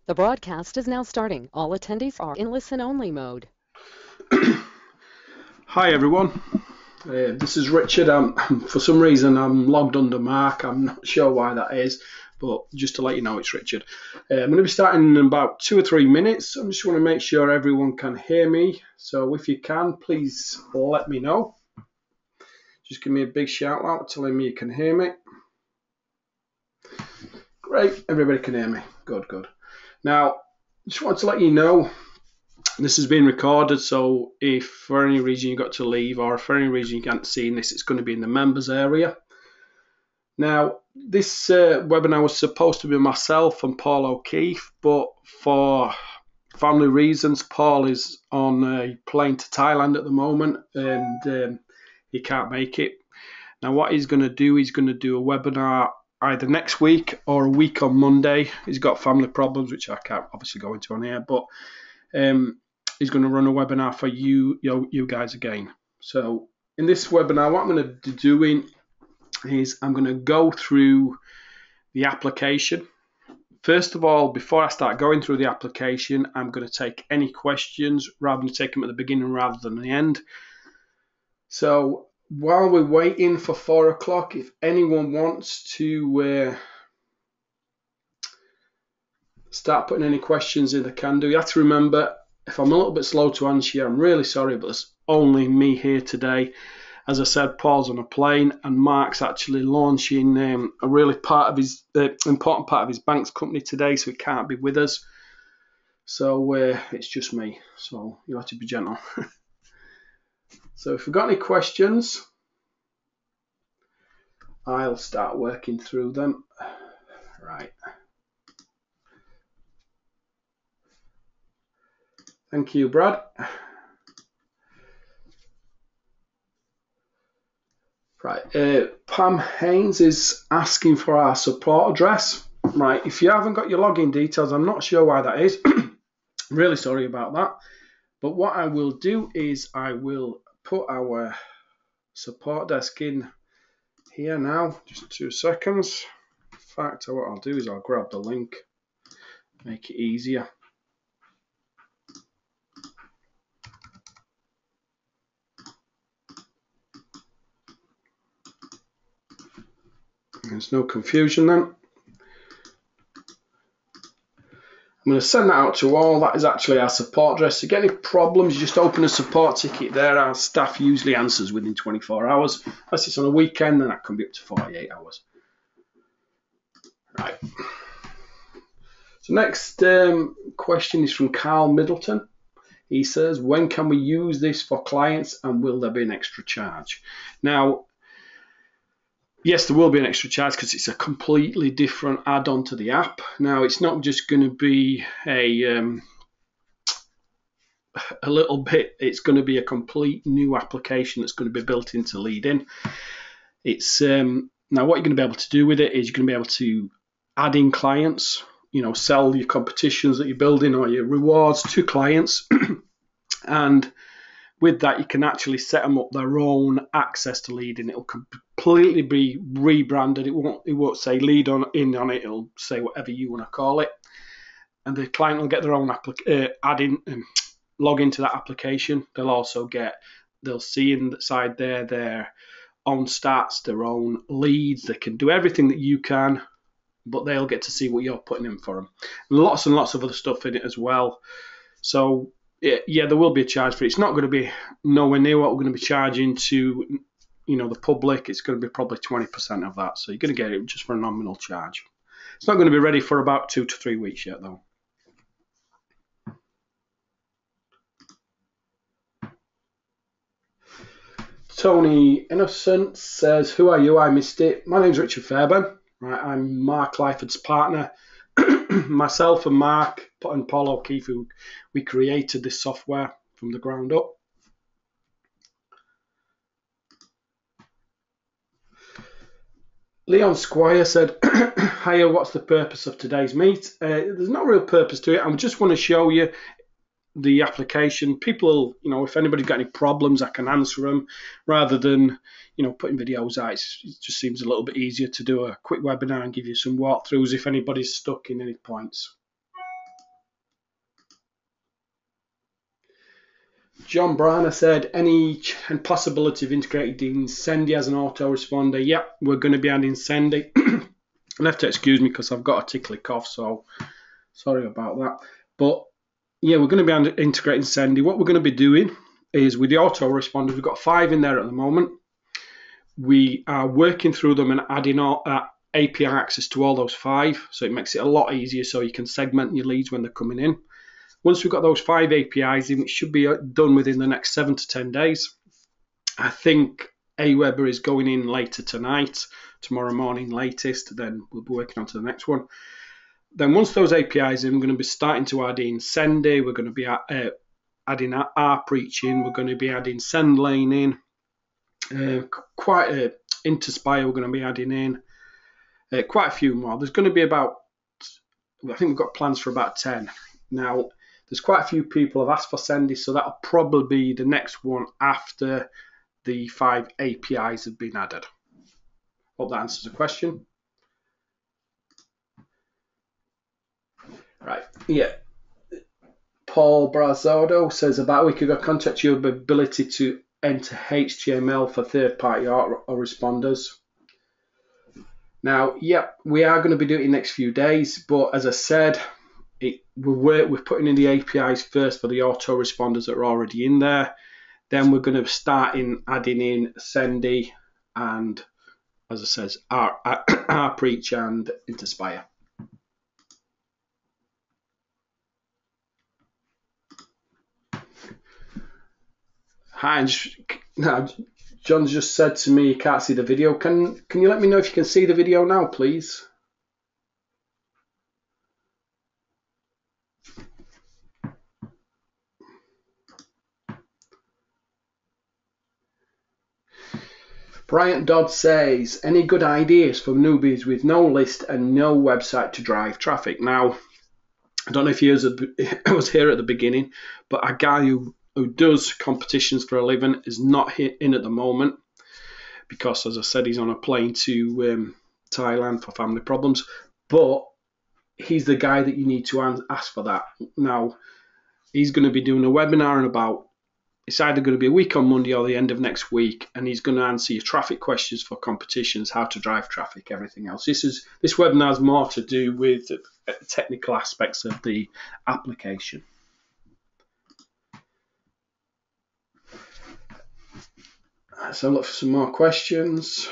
The broadcast is now starting. All attendees are in listen-only mode. Hi everyone, this is Richard. For some reason I'm logged under Mark. I'm not sure why that is, but just to let you know, it's Richard. I'm going to be starting in about 2 or 3 minutes. I just want to make sure everyone can hear me. So if you can, please let me know. Just give me a big shout out telling me you can hear me. Great, everybody can hear me. Good. Now, just want to let you know, this has been recorded, so if for any reason you got to leave or if for any reason you can't see this, it's going to be in the members area. Now, this webinar was supposed to be myself and Paul O'Keefe, but for family reasons, Paul is on a plane to Thailand at the moment and he can't make it. Now, what he's going to do, he's going to do a webinar either next week or a week on Monday. He's got family problems, which I can't obviously go into on here, but he's going to run a webinar for you guys again. So in this webinar, what I'm going to be doing is I'm going to go through the application. First of all, before I start going through the application, I'm going to take any questions rather than take them at the beginning rather than the end. So while we're waiting for 4 o'clock, if anyone wants to start putting any questions in, they can do. You have to remember, if I'm a little bit slow to answer you, I'm really sorry, but there's only me here today. As I said, Paul's on a plane and Mark's actually launching a really important part of his bank's company today, so he can't be with us. So it's just me, so you have to be gentle. So if you've got any questions, I'll start working through them. Right. Thank you, Brad. Right, Pam Haynes is asking for our support address. Right, if you haven't got your login details, I'm not sure why that is. Really sorry about that. But what I will do is I will put our support desk in here now. Just 2 seconds. In fact, what I'll do is I'll grab the link, make it easier. There's no confusion then. I'm going to send that out to all. That is actually our support address. If you get any problems, you just open a support ticket there. Our staff usually answers within 24 hours. Unless it's on a weekend, then that can be up to 48 hours. Right. So next question is from Carl Middleton. He says, when can we use this for clients and will there be an extra charge? Now, yes, there will be an extra charge because it's a completely different add-on to the app. Now, it's not just going to be a little bit, it's going to be a complete new application that's going to be built into Leadin. It's now what you're going to be able to do with it is you're going to be able to add in clients, sell your competitions that you're building or your rewards to clients. And with that, you can actually set them up their own access to Leadin. It'll completely be rebranded. It won't say Lead on it. It'll say whatever you want to call it. And the client will get their own log into that application. They'll see inside there their own stats, their own leads. They can do everything that you can, but they'll get to see what you're putting in for them. Lots and lots of other stuff in it as well. So yeah, there will be a charge for it. It's not going to be nowhere near what we're going to be charging to, the public. It's going to be probably 20% of that. So you're going to get it just for a nominal charge. It's not going to be ready for about 2 to 3 weeks yet, though. Tony Innocent says, who are you? I missed it. My name's Richard Fairbairn. Right, I'm Mark Lyford's partner. Myself and Mark and Paul O'Keefe, we created this software from the ground up. Leon Squire said, hiya, what's the purpose of today's meet? There's no real purpose to it. I just want to show you the application. People, if anybody's got any problems, I can answer them rather than, putting videos out. It just seems a little bit easier to do a quick webinar and give you some walkthroughs if anybody's stuck in any points. John Briner said, any possibility of integrating Sendy as an autoresponder? Yep, we're going to be adding Sendy. You'll have to excuse me because I've got a tickly cough, so sorry about that. But yeah, we're going to be integrating Sendy. What we're going to be doing is with the autoresponders, we've got 5 in there at the moment. We are working through them and adding API access to all those 5, so it makes it a lot easier so you can segment your leads when they're coming in. Once we've got those 5 APIs in, it should be done within the next 7 to 10 days. I think Aweber is going in later tonight, tomorrow morning latest, then we'll be working on to the next one. Then once those APIs in, we're going to be starting to add in Sendy, we're going to be adding our preaching, we're going to be adding send lane in, Interspire we're going to be adding in, quite a few more. There's going to be about, I think we've got plans for about 10. Now, there's quite a few people have asked for Sendy, so that'll probably be the next one after the 5 APIs have been added. Hope that answers the question. Right, yeah. Paul Brazzardo says, about a week ago, contact your ability to enter HTML for third-party autoresponders. Now, yep, we are going to be doing it in the next few days, but as I said, we're putting in the APIs first for the autoresponders that are already in there. Then we're going to start adding in Sendy and, as I said, our Preach and Interspire. Hi, John's just said to me he can't see the video. Can you let me know if you can see the video now, please? Bryant Dodd says, any good ideas for newbies with no list and no website to drive traffic? Now, I don't know if he was here at the beginning, but a guy who does competitions for a living is not in at the moment because, as I said, he's on a plane to Thailand for family problems. But he's the guy that you need to ask for that. Now, he's going to be doing a webinar in about, it's either going to be a week on Monday or the end of next week, and he's going to answer your traffic questions for competitions, how to drive traffic, everything else. This webinar has more to do with technical aspects of the application. So look for some more questions.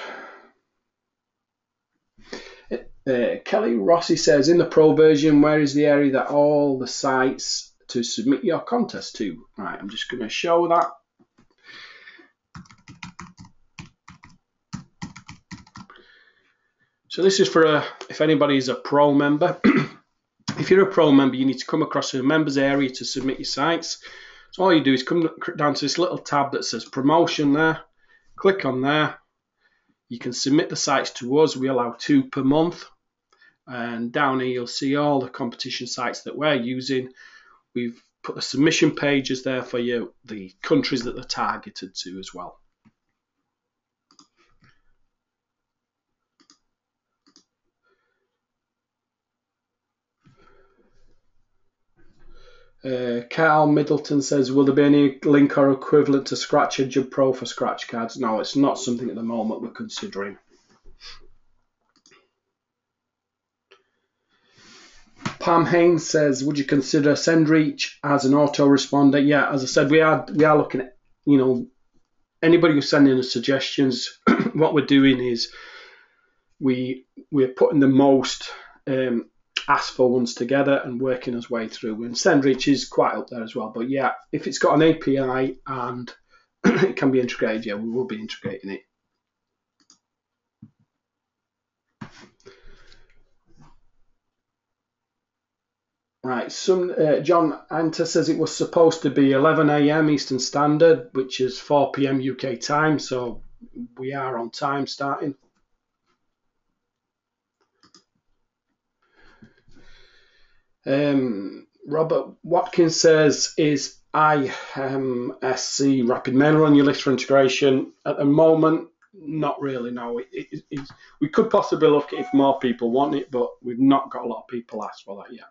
Kelly Rossi says, in the pro version, where is the area that all the sites to submit your contest to? Right, I'm just going to show that. So this is for if anybody is a pro member. If you're a pro member, you need to come across a members area to submit your sites. So all you do is come down to this little tab that says promotion there. Click on there. You can submit the sites to us. We allow 2 per month. And down here you'll see all the competition sites that we're using. We've put the submission pages there for you, the countries that they're targeted to as well. Carl Middleton says, will there be any link or equivalent to Scratch Engine Pro for scratch cards? No, it's not something at the moment we're considering. Pam Haynes says, would you consider SendReach as an autoresponder? Yeah, as I said, we are looking at, anybody who's sending us suggestions. What we're doing is we're putting the most asked for ones together and working us way through. And SendReach is quite up there as well. But yeah, if it's got an API and it can be integrated, yeah, we will be integrating it. Right, John Anta says it was supposed to be 11 a.m. Eastern Standard, which is 4 p.m. UK time, so we are on time starting. Robert Watkins says, is IMSC Rapid Mailer on your list for integration? At the moment, not really, no. We could possibly look at it if more people want it, but we've not got a lot of people asked for that yet.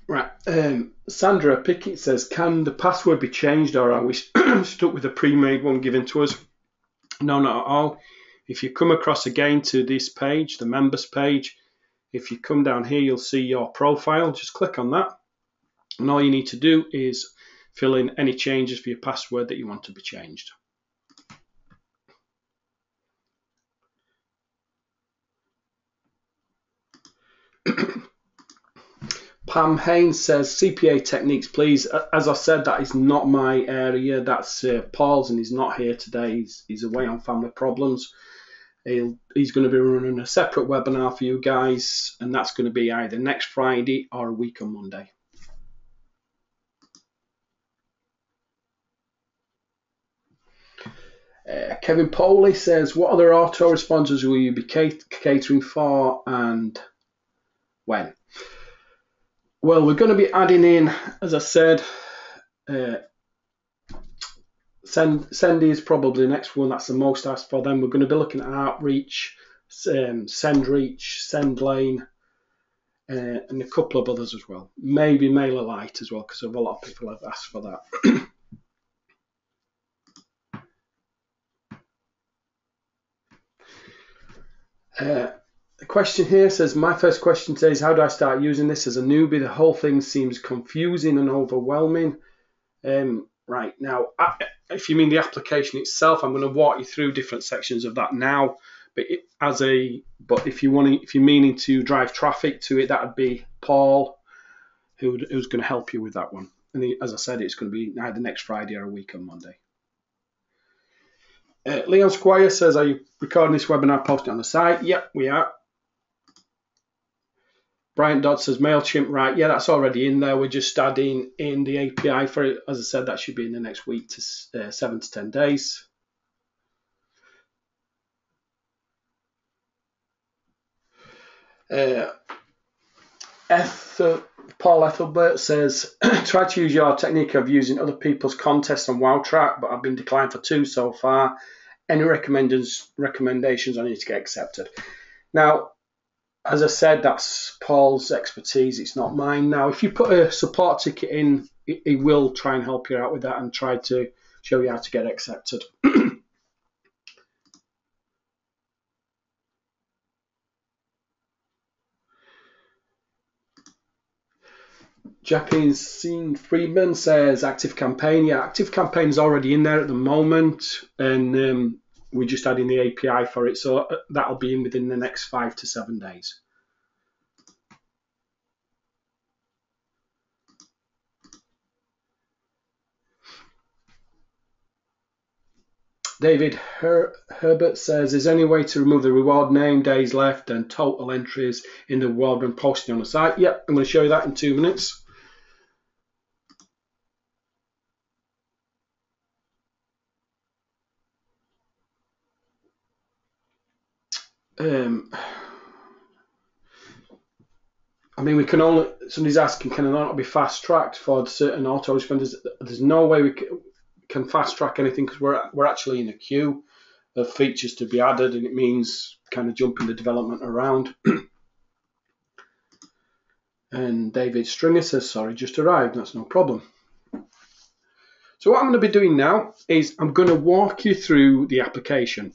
Right. Sandra Pickett says, can the password be changed, or are we stuck with a pre-made one given to us? No, not at all. If you come across again to this page, the members page, if you come down here, you'll see your profile. Just click on that. And all you need to do is fill in any changes for your password that you want to be changed. Pam Haynes says, CPA techniques, please. As I said, that is not my area. That's Paul's, and he's not here today. He's away on family problems. He's going to be running a separate webinar for you guys, and that's going to be either next Friday or a week on Monday. Kevin Poley says, what other autoresponders will you be catering for and when? Well, we're going to be adding in, as I said, Send is probably the next one. That's the most asked for. Then we're going to be looking at outreach, send reach, send lane, and a couple of others as well. Maybe MailerLite as well, because a lot of people have asked for that. The question here says, my first question says, how do I start using this as a newbie? The whole thing seems confusing and overwhelming. Right, now, if you mean the application itself, I'm going to walk you through different sections of that now. But if you're meaning to drive traffic to it, that would be Paul, who's going to help you with that one. And as I said, it's going to be either next Friday or a week on Monday. Leon Squire says, are you recording this webinar, posting it on the site? Yep, we are. Brian Dodd says, MailChimp, right, yeah, that's already in there. We're just adding in the API for it. As I said, that should be in the next week to 7 to 10 days. Paul Ethelbert says, try to use your technique of using other people's contests on WowTrack, but I've been declined for 2 so far. Any recommendations I need to get accepted? Now, as I said, that's Paul's expertise. It's not mine. Now, if you put a support ticket in, he will try and help you out with that and try to show you how to get accepted. Japanese Friedman says, Active Campaign. Yeah, Active Campaign is already in there at the moment, and we're just adding the API for it. So that'll be in within the next 5 to 7 days. David Herbert says, is there any way to remove the reward name, days left, and total entries in the reward when posting on the site? Yep, I'm going to show you that in 2 minutes. I mean, we can only, somebody's asking, can it not be fast tracked for certain autoresponders? There's no way we can fast track anything because we're actually in a queue of features to be added, and it means kind of jumping the development around. And David Stringer says, sorry, just arrived. That's no problem. So what I'm going to be doing now is I'm going to walk you through the application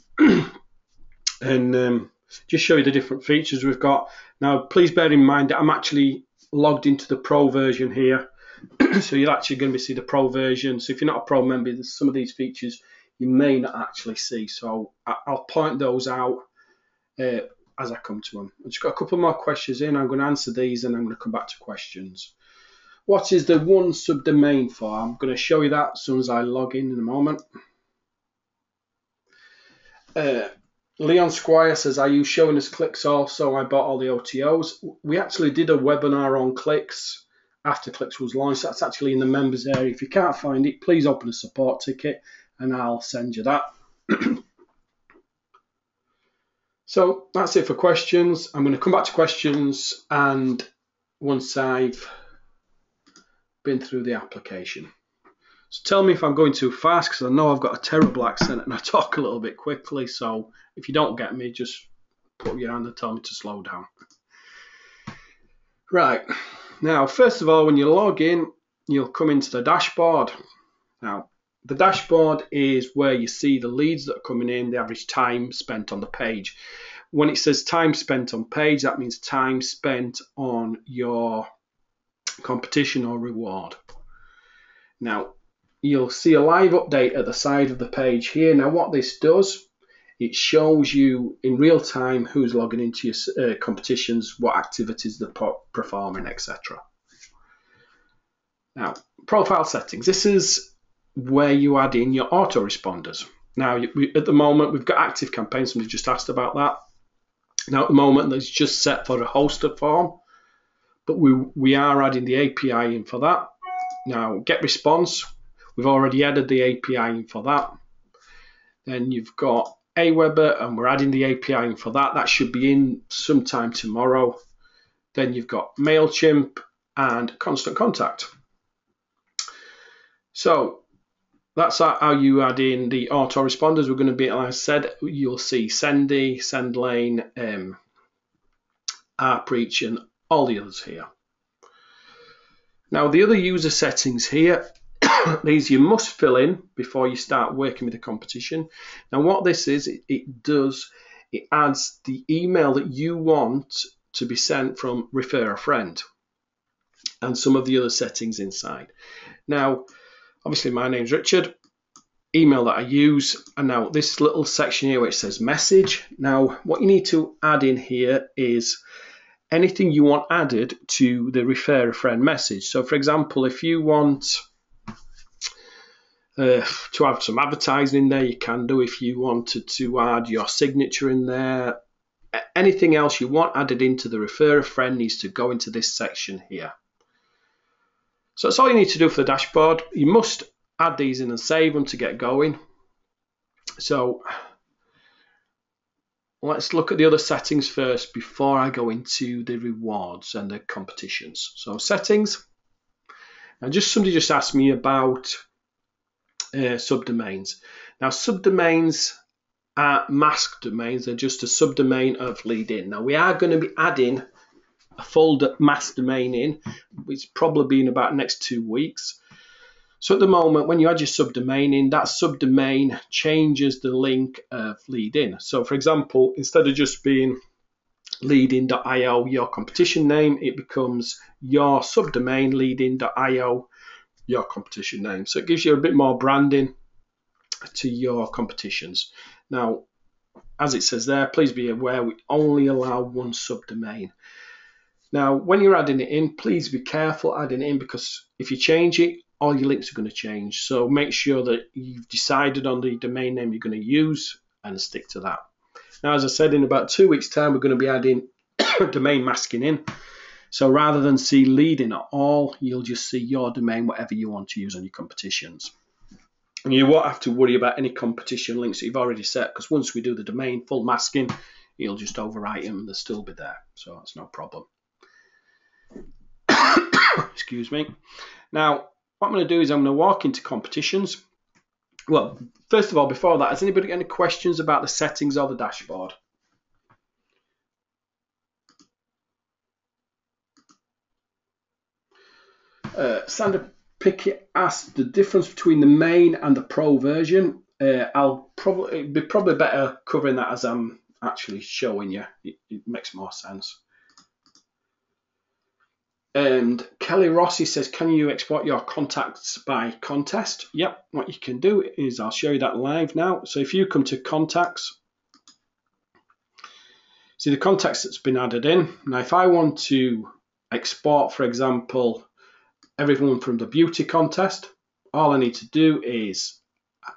and just show you the different features we've got. Now, please bear in mind that I'm actually logged into the Pro version here. So you're actually going to see the Pro version. So if you're not a Pro member, there's some of these features you may not actually see. So I'll point those out as I come to them. I've just got a couple more questions in. I'm going to answer these and I'm going to come back to questions. What is the one subdomain for? I'm going to show you that as soon as I log in a moment. Leon Squire says, are you showing us clicks also? I bought all the OTOs. We actually did a webinar on clicks after clicks was launched. That's actually in the members area. If you can't find it, please open a support ticket and I'll send you that. So that's it for questions. I'm going to come back to questions and once I've been through the application. So tell me if I'm going too fast because I know I've got a terrible accent and I talk a little bit quickly. So if you don't get me, just put your hand and tell me to slow down. Right. Now, first of all, when you log in, you'll come into the dashboard. Now, the dashboard is where you see the leads that are coming in, the average time spent on the page. When it says time spent on page, that means time spent on your competition or reward. Now, you'll see a live update at the side of the page here. Now, what this does, it shows you in real time who's logging into your competitions, what activities they're performing, etc. Now, profile settings. This is where you add in your autoresponders. Now, at the moment, we've got active campaigns. Somebody just asked about that. Now, at the moment, it's just set for a hoster form, but we are adding the API in for that. Now, get response. We've already added the API in for that. Then you've got Aweber, and we're adding the API in for that. That should be in sometime tomorrow. Then you've got MailChimp and Constant Contact. So that's how you add in the autoresponders. We're going to be, like I said, you'll see Sendy, SendLane, RPreach, and all the others here. Now, the other user settings here, these you must fill in before you start working with the competition. Now, what this is, it adds the email that you want to be sent from Refer a Friend and some of the other settings inside. Now, obviously, my name's Richard, email that I use, and now this little section here which says message. Now, what you need to add in here is anything you want added to the Refer a Friend message. So, for example, if you want to have some advertising in there, you can do. If you wanted to add your signature in there, anything else you want added into the Refer a Friend needs to go into this section here. So that's all you need to do for the dashboard. You must add these in and save them to get going. So let's look at the other settings first before I go into the rewards and the competitions. So settings. Now, somebody just asked me about subdomains. Now, subdomains are masked domains. They're just a subdomain of Leadin. Now, we are going to be adding a full mask domain in, which probably be in about the next 2 weeks. So at the moment, when you add your subdomain in, that subdomain changes the link of Leadin. So for example, instead of just being leadin.io, your competition name, it becomes your subdomain leadin.io, your competition name. So it gives you a bit more branding to your competitions. Now, as it says there, please be aware we only allow one subdomain. Now, when you're adding it in, please be careful adding it in, because if you change it, all your links are going to change. So make sure that you've decided on the domain name you're going to use and stick to that. Now, as I said, in about 2 weeks' time, we're going to be adding domain masking in. So rather than see Leadin at all, you'll just see your domain, whatever you want to use on your competitions. And you won't have to worry about any competition links that you've already set, because once we do the domain full masking, you'll just overwrite them and they'll still be there. So that's no problem. Excuse me. Now, what I'm going to do is I'm going to walk into competitions. Well, first of all, before that, has anybody got any questions about the settings or the dashboard? Sandra Pickett asked the difference between the main and the pro version. It'd be probably better covering that as I'm actually showing you. It makes more sense. And Kelly Rossi says, can you export your contacts by contest? Yep, what you can do is, I'll show you that live now. So if you come to contacts, see the contacts that's been added in. Now, if I want to export, for example, everyone from the beauty contest, all I need to do is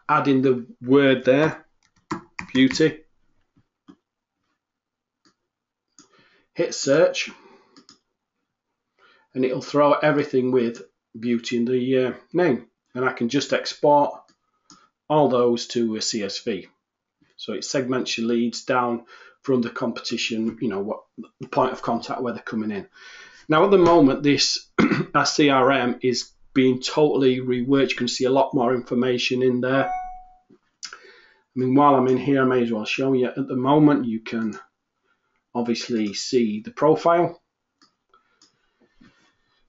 add in the word there, beauty, hit search, and it'll throw everything with beauty in the name. And I can just export all those to a CSV. So it segments your leads down from the competition, you know, what the point of contact where they're coming in. Now at the moment, this our CRM is being totally reworked. You can see a lot more information in there. I mean, while I'm in here, I may as well show you. At the moment, you can obviously see the profile.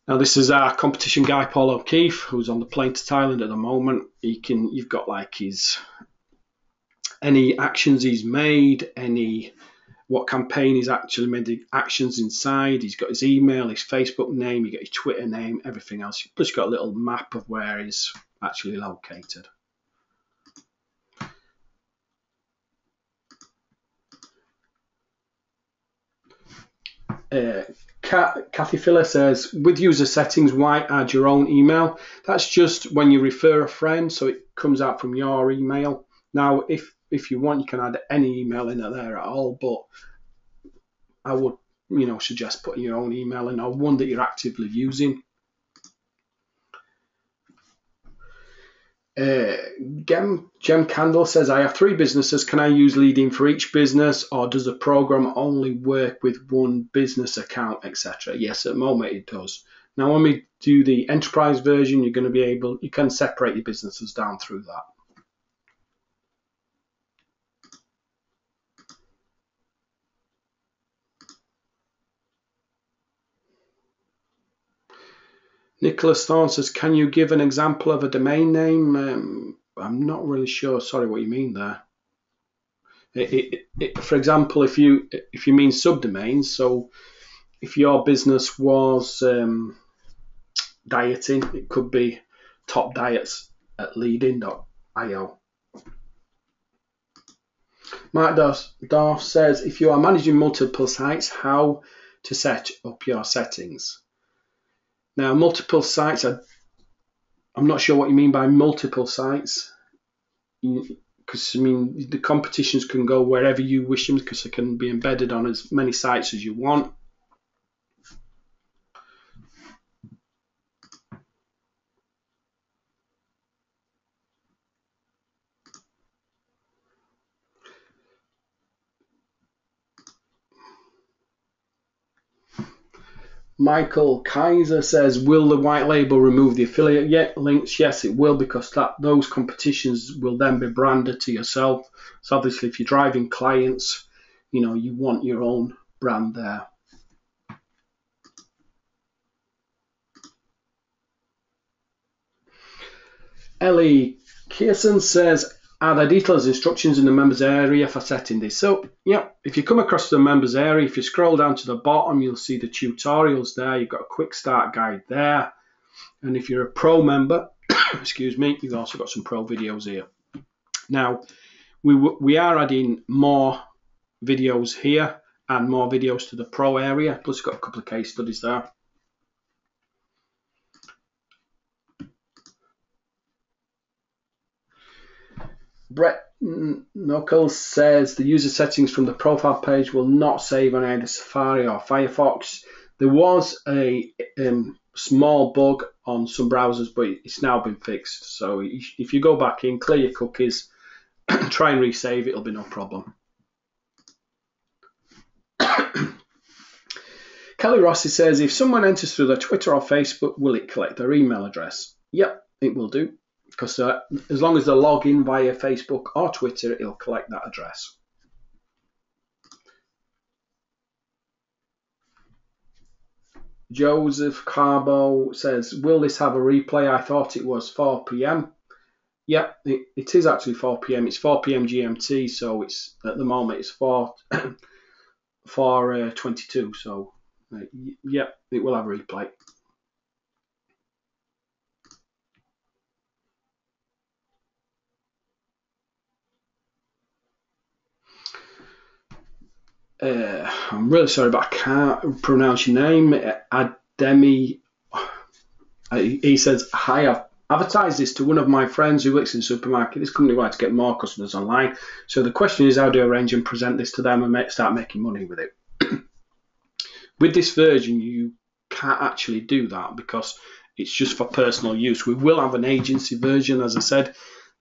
Now this is our competition guy, Paul O'Keefe, who's on the plane to Thailand at the moment. You've got like any actions he's made, what campaign he's actually made, the actions inside. He's got his email, his Facebook name, you get his Twitter name, everything else. Plus you've got a little map of where he's actually located. Kathy Filler says, with user settings, why add your own email? That's just when you refer a friend, so it comes out from your email. Now, if you want, you can add any email in there at all, but I would, suggest putting your own email in, or one that you're actively using. Gem Candle says, I have 3 businesses. Can I use Leadin for each business, or does the program only work with one business account, etc.? Yes, at the moment it does. Now, when we do the enterprise version, you're going to be able, you can separate your businesses down through that. Nicholas Thorne says, can you give an example of a domain name? I'm not really sure. Sorry, what you mean there. For example, if you mean subdomains, so if your business was dieting, it could be top diets at leadin.io. Mark Dorf says, if you are managing multiple sites, how to set up your settings? Now, multiple sites, I'm not sure what you mean by multiple sites, because the competitions can go wherever you wish them, because they can be embedded on as many sites as you want. Michael Kaiser says, will the white label remove the affiliate links? Yes, it will, because those competitions will then be branded to yourself. So obviously, if you're driving clients, you want your own brand there. Ellie Kierson says, are there detailed instructions in the members area for setting this up? Yeah, if you come across the members area, if you scroll down to the bottom, you'll see the tutorials there. You've got a quick start guide there. And if you're a pro member, excuse me, you've also got some pro videos here. Now, we are adding more videos here and more videos to the pro area. Plus, we've got a couple of case studies there. Brett Knuckles says the user settings from the profile page will not save on either Safari or Firefox. There was a small bug on some browsers, but it's now been fixed. So if you go back in, clear your cookies, try and resave, it'll be no problem. Kelly Rossi says, if someone enters through their Twitter or Facebook, will it collect their email address? Yep, it will do. Because as long as they log in via Facebook or Twitter, it'll collect that address. Joseph Carbo says, will this have a replay? I thought it was 4 p.m. Yeah, it is actually 4 p.m. It's 4 p.m. GMT, so it's at the moment it's 4:22. So yeah, it will have a replay. I'm really sorry, but I can't pronounce your name. Ademi. He says, hi, I've advertised this to one of my friends who works in the supermarket. This company would like to get more customers online. So the question is, how do I arrange and present this to them and start making money with it? With this version, you can't actually do that because it's just for personal use. We will have an agency version, as I said,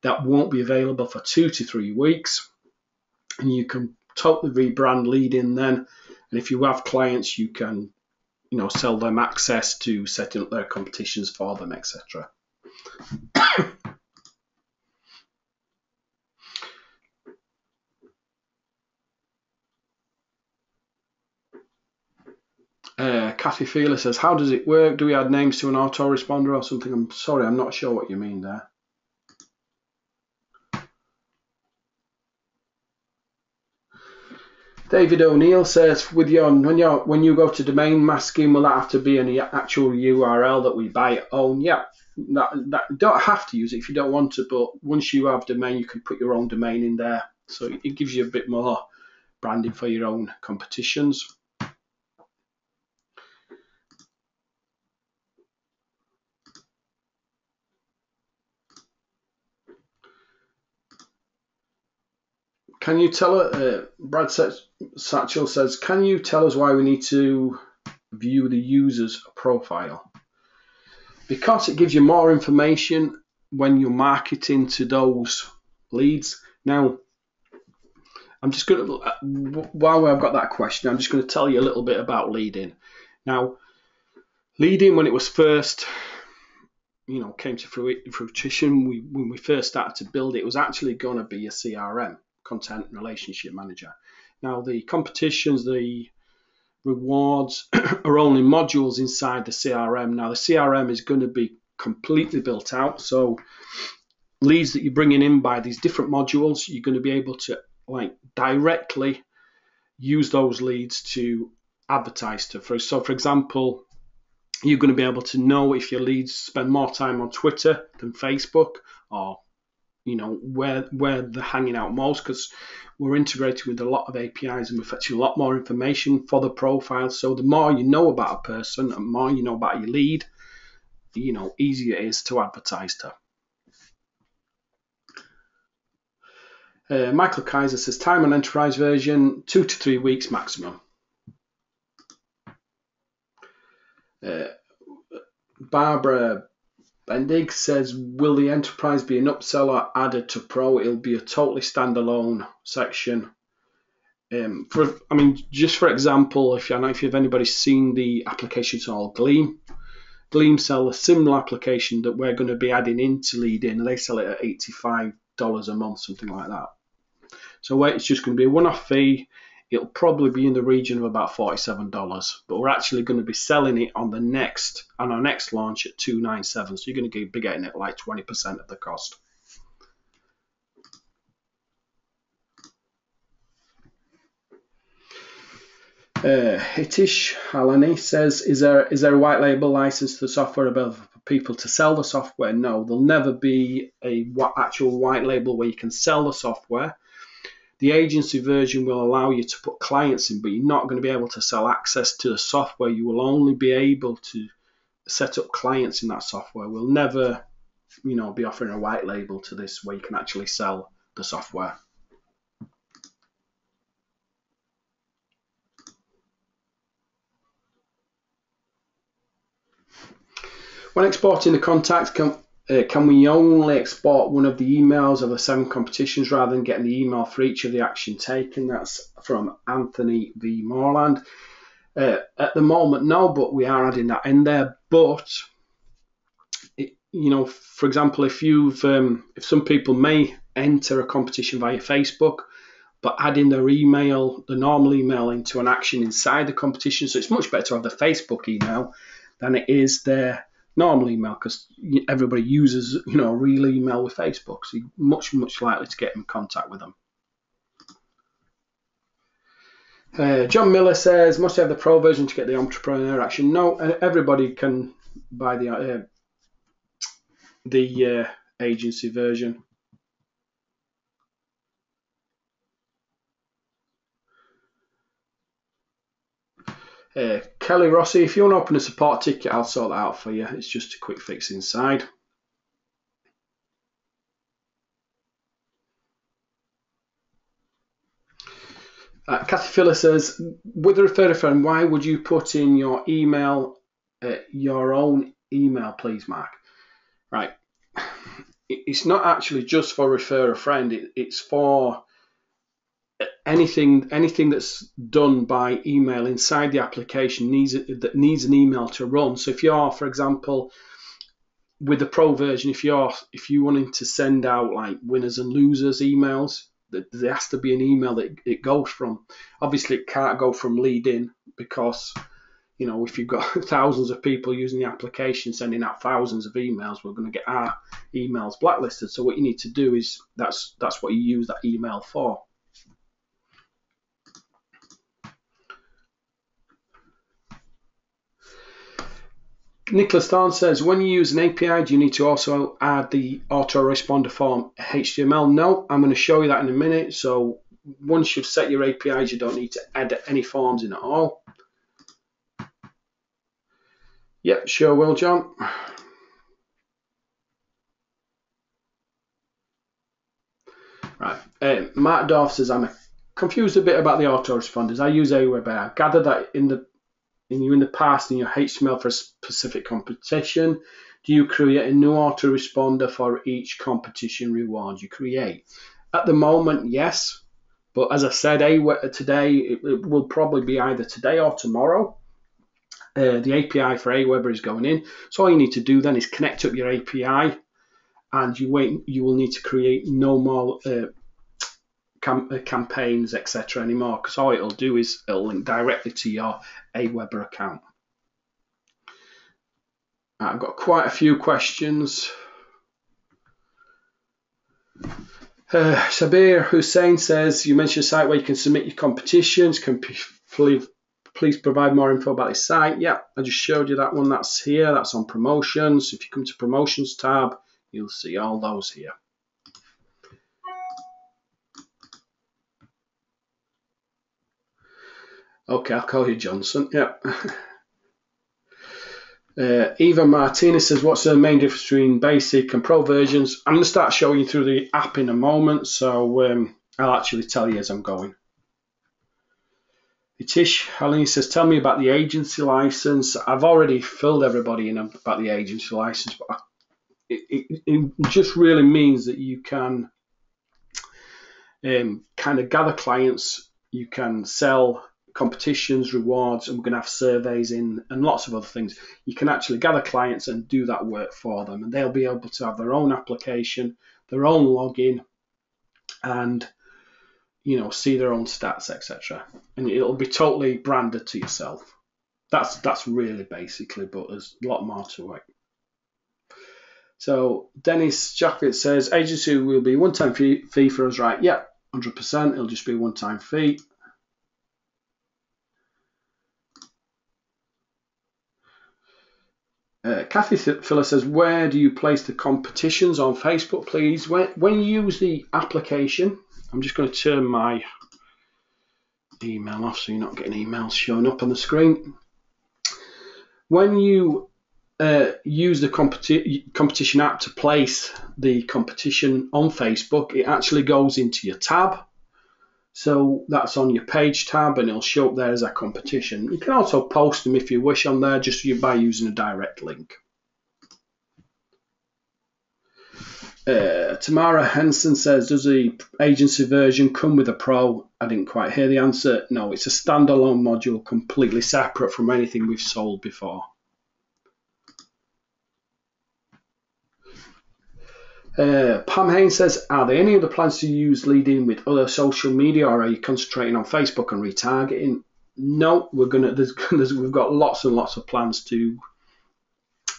that won't be available for 2 to 3 weeks. And you can totally rebrand Leadin then. And if you have clients, you can sell them access to setting up their competitions for them, etc. Kathy Feeler says, how does it work? Do we add names to an autoresponder or something? I'm sorry, I'm not sure what you mean there. David O'Neill says, when you go to domain masking, will that have to be an actual URL that we buy or own? Yeah, that you don't have to use it if you don't want to, but once you have domain, you can put your own domain in there. So it gives you a bit more branding for your own competitions. Can you tell Brad Satchel says, can you tell us why we need to view the user's profile? Because it gives you more information when you're marketing to those leads. Now, I'm just going to, while I've got that question, I'm just going to tell you a little bit about Leadin. Now, Leadin, when it was first, came to fruition, when we first started to build it, it was actually going to be a CRM, content relationship manager. Now, the competitions, the rewards are only modules inside the CRM. Now, the CRM is going to be completely built out. So leads that you're bringing in by these different modules, you're going to be able to directly use those leads to advertise to. So, for example, you're going to be able to know if your leads spend more time on Twitter than Facebook, or where they're hanging out most, because we're integrated with a lot of APIs and we're fetching a lot more information for the profile. So the more you know about a person and more you know about your lead, easier it is to advertise to. Michael Kaiser says, time on enterprise version, 2 to 3 weeks maximum. Barbara Bendig says, will the enterprise be an upsell or added to pro? It'll be a totally standalone section. Just for example, if anybody's seen the application called Gleam sell a similar application that we're going to be adding into Leadin. They sell it at $85 a month, something like that. So it's just going to be a one-off fee. It'll probably be in the region of about $47, but we're actually going to be selling it on our next launch at $297. So you're going to be getting it like 20% of the cost. Hitish Halani says, is there a white label license to the software available for people to sell the software? No, there'll never be a actual white label where you can sell the software. The agency version will allow you to put clients in, but you're not going to be able to sell access to the software. You will only be able to set up clients in that software. We'll never, be offering a white label to this where you can actually sell the software. When exporting the contacts, can we only export one of the emails of the 7 competitions rather than getting the email for each of the action taken? That's from Anthony V. Moreland. At the moment, no, but we are adding that in there. But for example, if some people may enter a competition via Facebook, but adding their email, the normal email, into an action inside the competition, so it's much better to have the Facebook email than it is their normal email, because everybody uses a real email with Facebook, so you're much likely to get in contact with them. John Miller says, must have the pro version to get the entrepreneur action? No, everybody can buy the agency version. Kelly Rossi, if you want to open a support ticket, I'll sort that out for you. It's just a quick fix inside. Kathy Filler says, with the refer a friend, why would you put in your email, your own email, please, Mark? Right. It's not actually just for refer a friend. It's for anything that's done by email inside the application that needs an email to run. So if you're, for example, with the pro version, if you wanting to send out like winners and losers emails, there has to be an email that it goes from. Obviously, it can't go from Leadin because You know, if you've got thousands of people using the application, sending out thousands of emails, we're going to get our emails blacklisted. So what you need to do is that's what you use that email for. Nicholas Thorne says, when you use an API, do you need to also add the autoresponder form HTML? No, I'm going to show you that in a minute. So once you've set your APIs, you don't need to add any forms in at all. Yep, sure will, John. Right, Mark Dorf says, I'm confused a bit about the autoresponders. I use Aweber. I gather that in the past in your HTML for a specific competition, do you create a new autoresponder for each competition reward you create? At the moment, yes. But as I said, today, it will probably be either today or tomorrow. The API for Aweber is going in. So all you need to do then is connect up your API, and you will need to create no more campaigns, etc. anymore, because all it'll do is it'll link directly to your Aweber account. I've got quite a few questions. Sabir Hussein says, you mentioned a site where you can submit your competitions. Can please provide more info about this site? Yeah, I just showed you that one. That's here. That's on promotions. If you come to promotions tab, you'll see all those here. Okay, I'll call you Johnson. Yeah. Eva Martinez says, what's the main difference between basic and pro versions? I'm going to start showing you through the app in a moment, so I'll actually tell you as I'm going. Itish Helene says, tell me about the agency license. I've already filled everybody in about the agency license, but it just really means that you can kind of gather clients, you can sell competitions, rewards, and we're going to have surveys in and lots of other things. You can actually gather clients and do that work for them, and they'll be able to have their own application, their own login, and see their own stats, etc. And it'll be totally branded to yourself. That's really basically, but there's a lot more to it. So Dennis Jacket says, agency will be one-time fee for us, right? Yeah, 100%. It'll just be a one-time fee. Kathy Filler says, where do you place the competitions on Facebook, please? When you use the application, I'm just going to turn my email off so you're not getting emails showing up on the screen. When you use the competition app to place the competition on Facebook, it actually goes into your tab. So that's on your page tab, and it'll show up there as a competition. You can also post them if you wish on there, just by using a direct link. Tamara Henson says, does the agency version come with a pro? I didn't quite hear the answer. No, it's a standalone module, completely separate from anything we've sold before. Pam Haynes says, are there any other plans to use Leadin with other social media, or are you concentrating on Facebook and retargeting? No, we've got lots and lots of plans to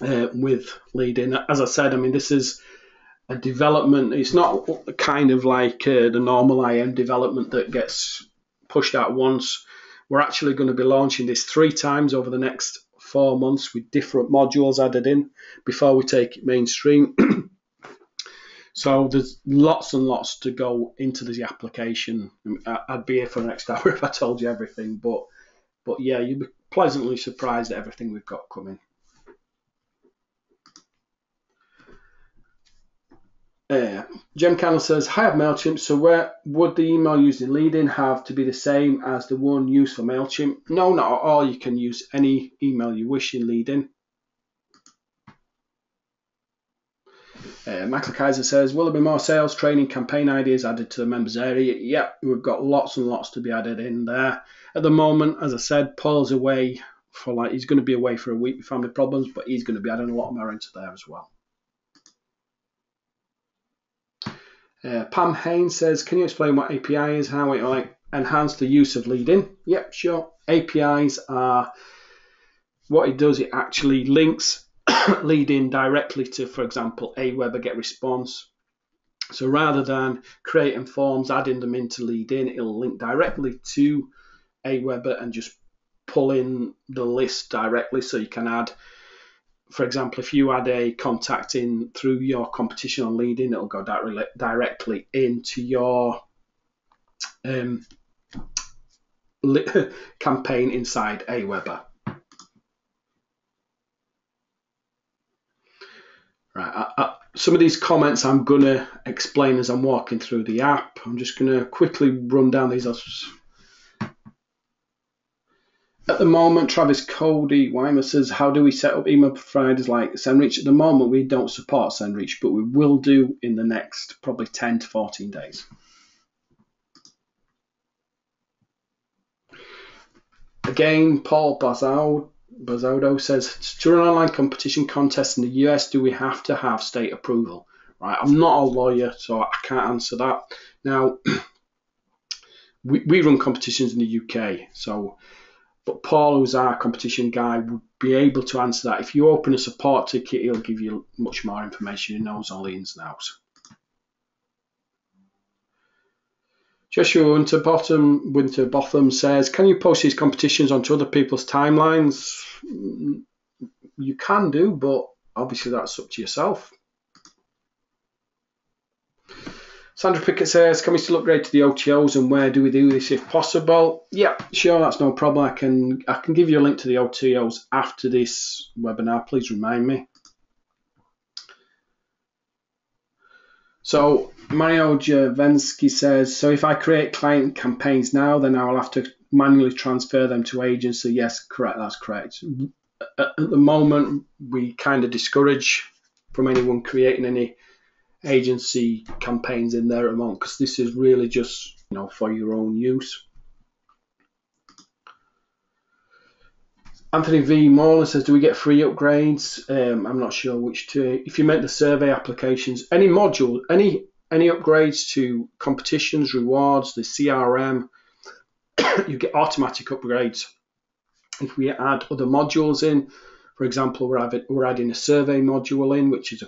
with Leadin. As I said, I mean, this is a development. It's not kind of like the normal IM development that gets pushed out once. We're actually going to be launching this 3 times over the next 4 months with different modules added in before we take it mainstream. So there's lots and lots to go into the application. I'd be here for the next hour if I told you everything, but yeah, you'd be pleasantly surprised at everything we've got coming. Jem Cannell says, I have MailChimp, so where would the email used in Leadin have to be the same as the one used for MailChimp? No, not at all. You can use any email you wish in Leadin. Michael Kaiser says, will there be more sales training campaign ideas added to the members area? Yeah, we've got lots and lots to be added in there. At the moment, as I said, Paul's away he's going to be away for a week with family problems, but he's going to be adding a lot more into there as well. Pam Haynes says, can you explain what API is, how it will enhance the use of Leadin? Yep, sure. APIs are what it does, it actually links Leadin directly to, for example, Aweber Get Response. So rather than creating forms, adding them into Leadin, it'll link directly to Aweber and just pull in the list directly. So you can add, for example, if you add a contact in through your competition on Leadin, it'll go directly into your campaign inside Aweber. Right, some of these comments I'm going to explain as I'm walking through the app. I'm just going to quickly run down these. At the moment, Travis Cody Weimer says, how do we set up email providers like SendReach? At the moment, we don't support SendReach, but we will do in the next probably 10 to 14 days. Again, Paul Bazaudo says, to run an online competition contest in the US, do we have to have state approval? Right, I'm not a lawyer, so I can't answer that. Now, we run competitions in the UK, but Paul, who's our competition guy, would be able to answer that. If you open a support ticket, he'll give you much more information. He knows all the ins and outs. Joshua Winterbotham says, can you post these competitions onto other people's timelines? You can do, but obviously that's up to yourself. Sandra Pickett says, can we still upgrade to the OTOs, and where do we do this if possible? Yeah, sure, that's no problem. I can give you a link to the OTOs after this webinar. Please remind me. So Mario Javensky says, so if I create client campaigns now, then I will have to manually transfer them to agency. Yes, correct, that's correct. At the moment, we kind of discourage from anyone creating any agency campaigns in there at the moment, because this is really just, for your own use. Anthony V. Morland says, do we get free upgrades? I'm not sure which to. If you make the survey applications, any module, any upgrades to competitions, rewards, the CRM, you get automatic upgrades. If we add other modules in, for example, we're adding a survey module in, which is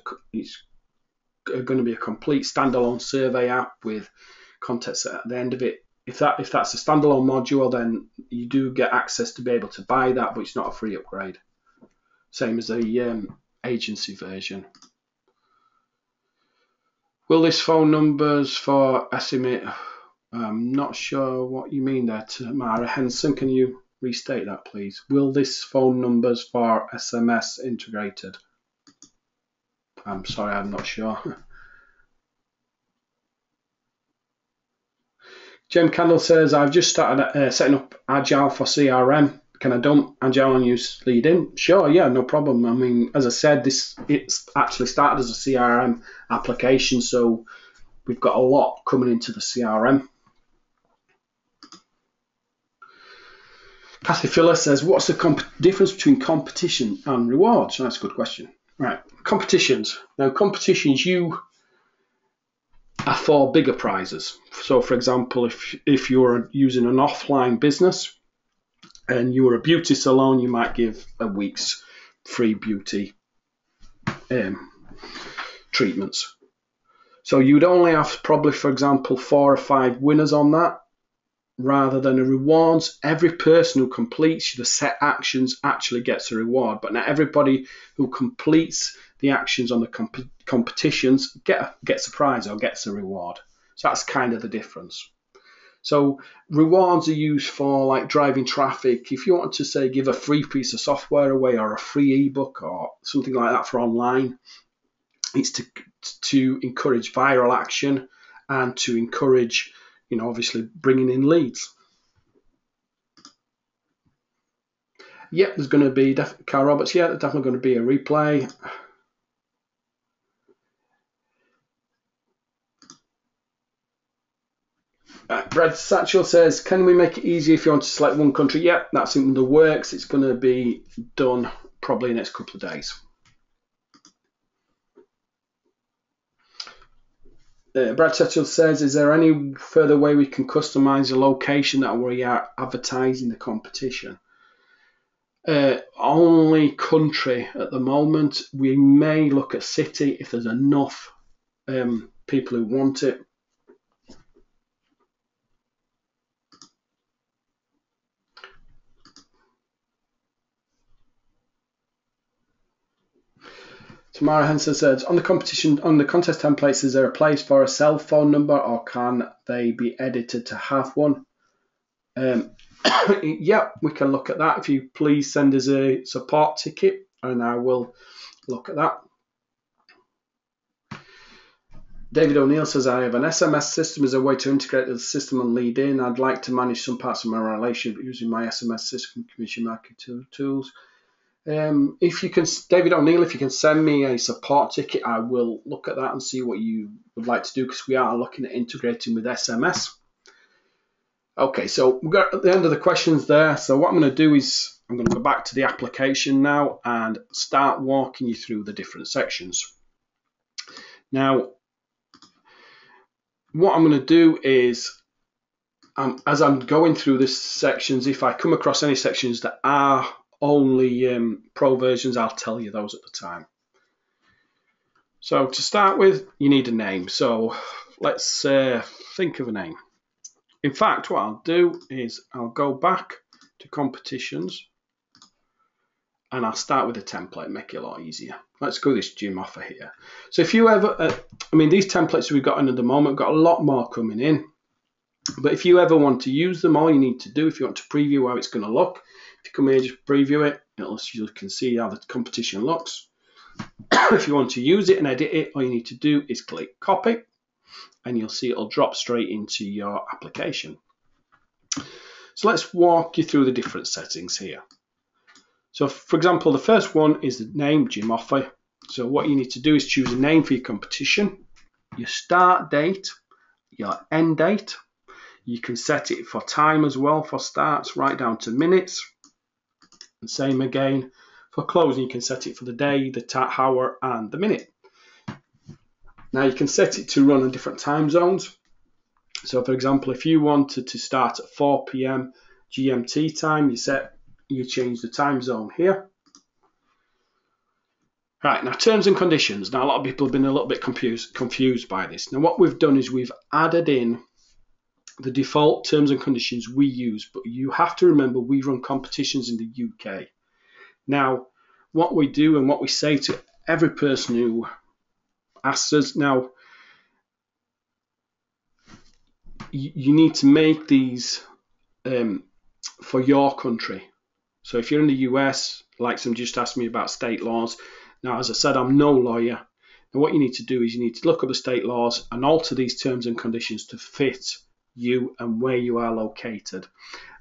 going to be a complete standalone survey app with context at the end of it. If that's a standalone module, then you do get access to be able to buy that, but it's not a free upgrade. Same as the agency version. Will this phone numbers for estimate? I'm not sure what you mean there, Tamara Henson. Can you restate that, please? Will this phone numbers for SMS integrated? I'm sorry, I'm not sure. Jem Candle says, I've just started setting up Agile for CRM. Can I dump Agile and use Leadin? Sure, yeah, no problem. I mean, as I said, it's actually started as a CRM application, so we've got a lot coming into the CRM. Kathy Filler says, what's the difference between competition and rewards? That's a good question. Right, competitions. Now, competitions, are for bigger prizes. So, for example, if you're using an offline business and you're a beauty salon, you might give a week's free beauty treatments. So you'd only have probably, for example, 4 or 5 winners on that, rather than a rewards. Every person who completes the set actions actually gets a reward, but not everybody who completes the actions on the competitions gets a prize or gets a reward. So that's kind of the difference. So rewards are used for like driving traffic. If you want to say give a free piece of software away or a free ebook or something like that for online, it's to encourage viral action and to encourage, obviously bringing in leads. Yep, there's going to be Carl Roberts. Yeah, there's definitely going to be a replay. Brad Satchel says, can we make it easier if you want to select one country? Yeah, that's in the works. It's going to be done probably in the next couple of days. Brad Satchel says, is there any further way we can customize the location that we are advertising the competition? Only country at the moment. We may look at city if there's enough people who want it. Tamara Henson says, on the contest templates, is there a place for a cell phone number, or can they be edited to have one? Yeah, we can look at that. If you please send us a support ticket, and I will look at that. David O'Neill says, I have an SMS system as a way to integrate the system on Leadin. I'd like to manage some parts of my relationship using my SMS system, commission marketing tools. If you can, David O'Neill, if you can send me a support ticket, I will look at that and see what you would like to do, because we are looking at integrating with SMS. Okay, so we've got at the end of the questions there. So what I'm going to do is I'm going to go back to the application now and start walking you through the different sections. Now, what I'm going to do is, as I'm going through this sections, if I come across any sections that are only pro versions, I'll tell you those at the time. So to start with, you need a name. So let's think of a name. In fact, what I'll do is I'll go back to competitions and I'll start with a template, make it a lot easier. Let's go this gym offer here. So if you ever, these templates we've got in at the moment, got a lot more coming in. But if you ever want to use them, all you need to do, if you want to preview how it's going to look, if you come here, just preview it, you can see how the competition looks. If you want to use it and edit it, all you need to do is click copy, and you'll see it'll drop straight into your application. So let's walk you through the different settings here. So for example, the first one is the name, gym offer. So what you need to do is choose a name for your competition, your start date, your end date. You can set it for time as well, for starts right down to minutes. And same again for closing, you can set it for the day, the hour, and the minute. Now you can set it to run in different time zones. So for example, if you wanted to start at 4 p.m. GMT time, you change the time zone here. Right, now terms and conditions. Now a lot of people have been a little bit confused by this. Now what we've done is we've added in the default terms and conditions we use, but you have to remember we run competitions in the UK. Now, what we do and what we say to every person who asks us, now, you need to make these for your country. So if you're in the US, like some just asked me about state laws. Now, as I said, I'm no lawyer. And what you need to do is you need to look at the state laws and alter these terms and conditions to fit you and where you are located.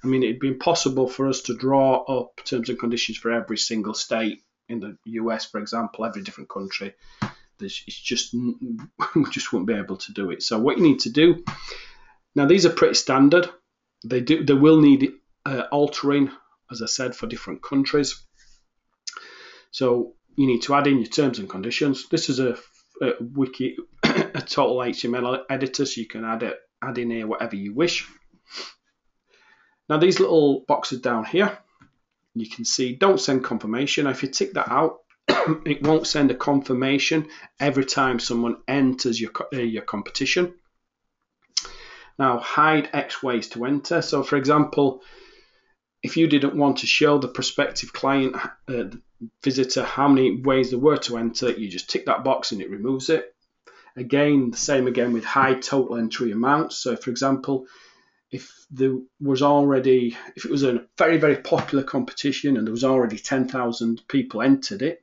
I mean, it'd be impossible for us to draw up terms and conditions for every single state in the US, for example, every different country. We just wouldn't be able to do it. So what you need to do, now these are pretty standard. They will need altering, as I said, for different countries. So you need to add in your terms and conditions. This is a total HTML editor, so you can add in here whatever you wish. Now these little boxes down here, you can see don't send confirmation. If you tick that out, it won't send a confirmation every time someone enters your competition. Now hide X ways to enter. So for example, if you didn't want to show the prospective client visitor how many ways there were to enter, you just tick that box and it removes it. Again, the same again with hide total entry amounts. So for example, if it was a very, very popular competition and there was already 10,000 people entered it,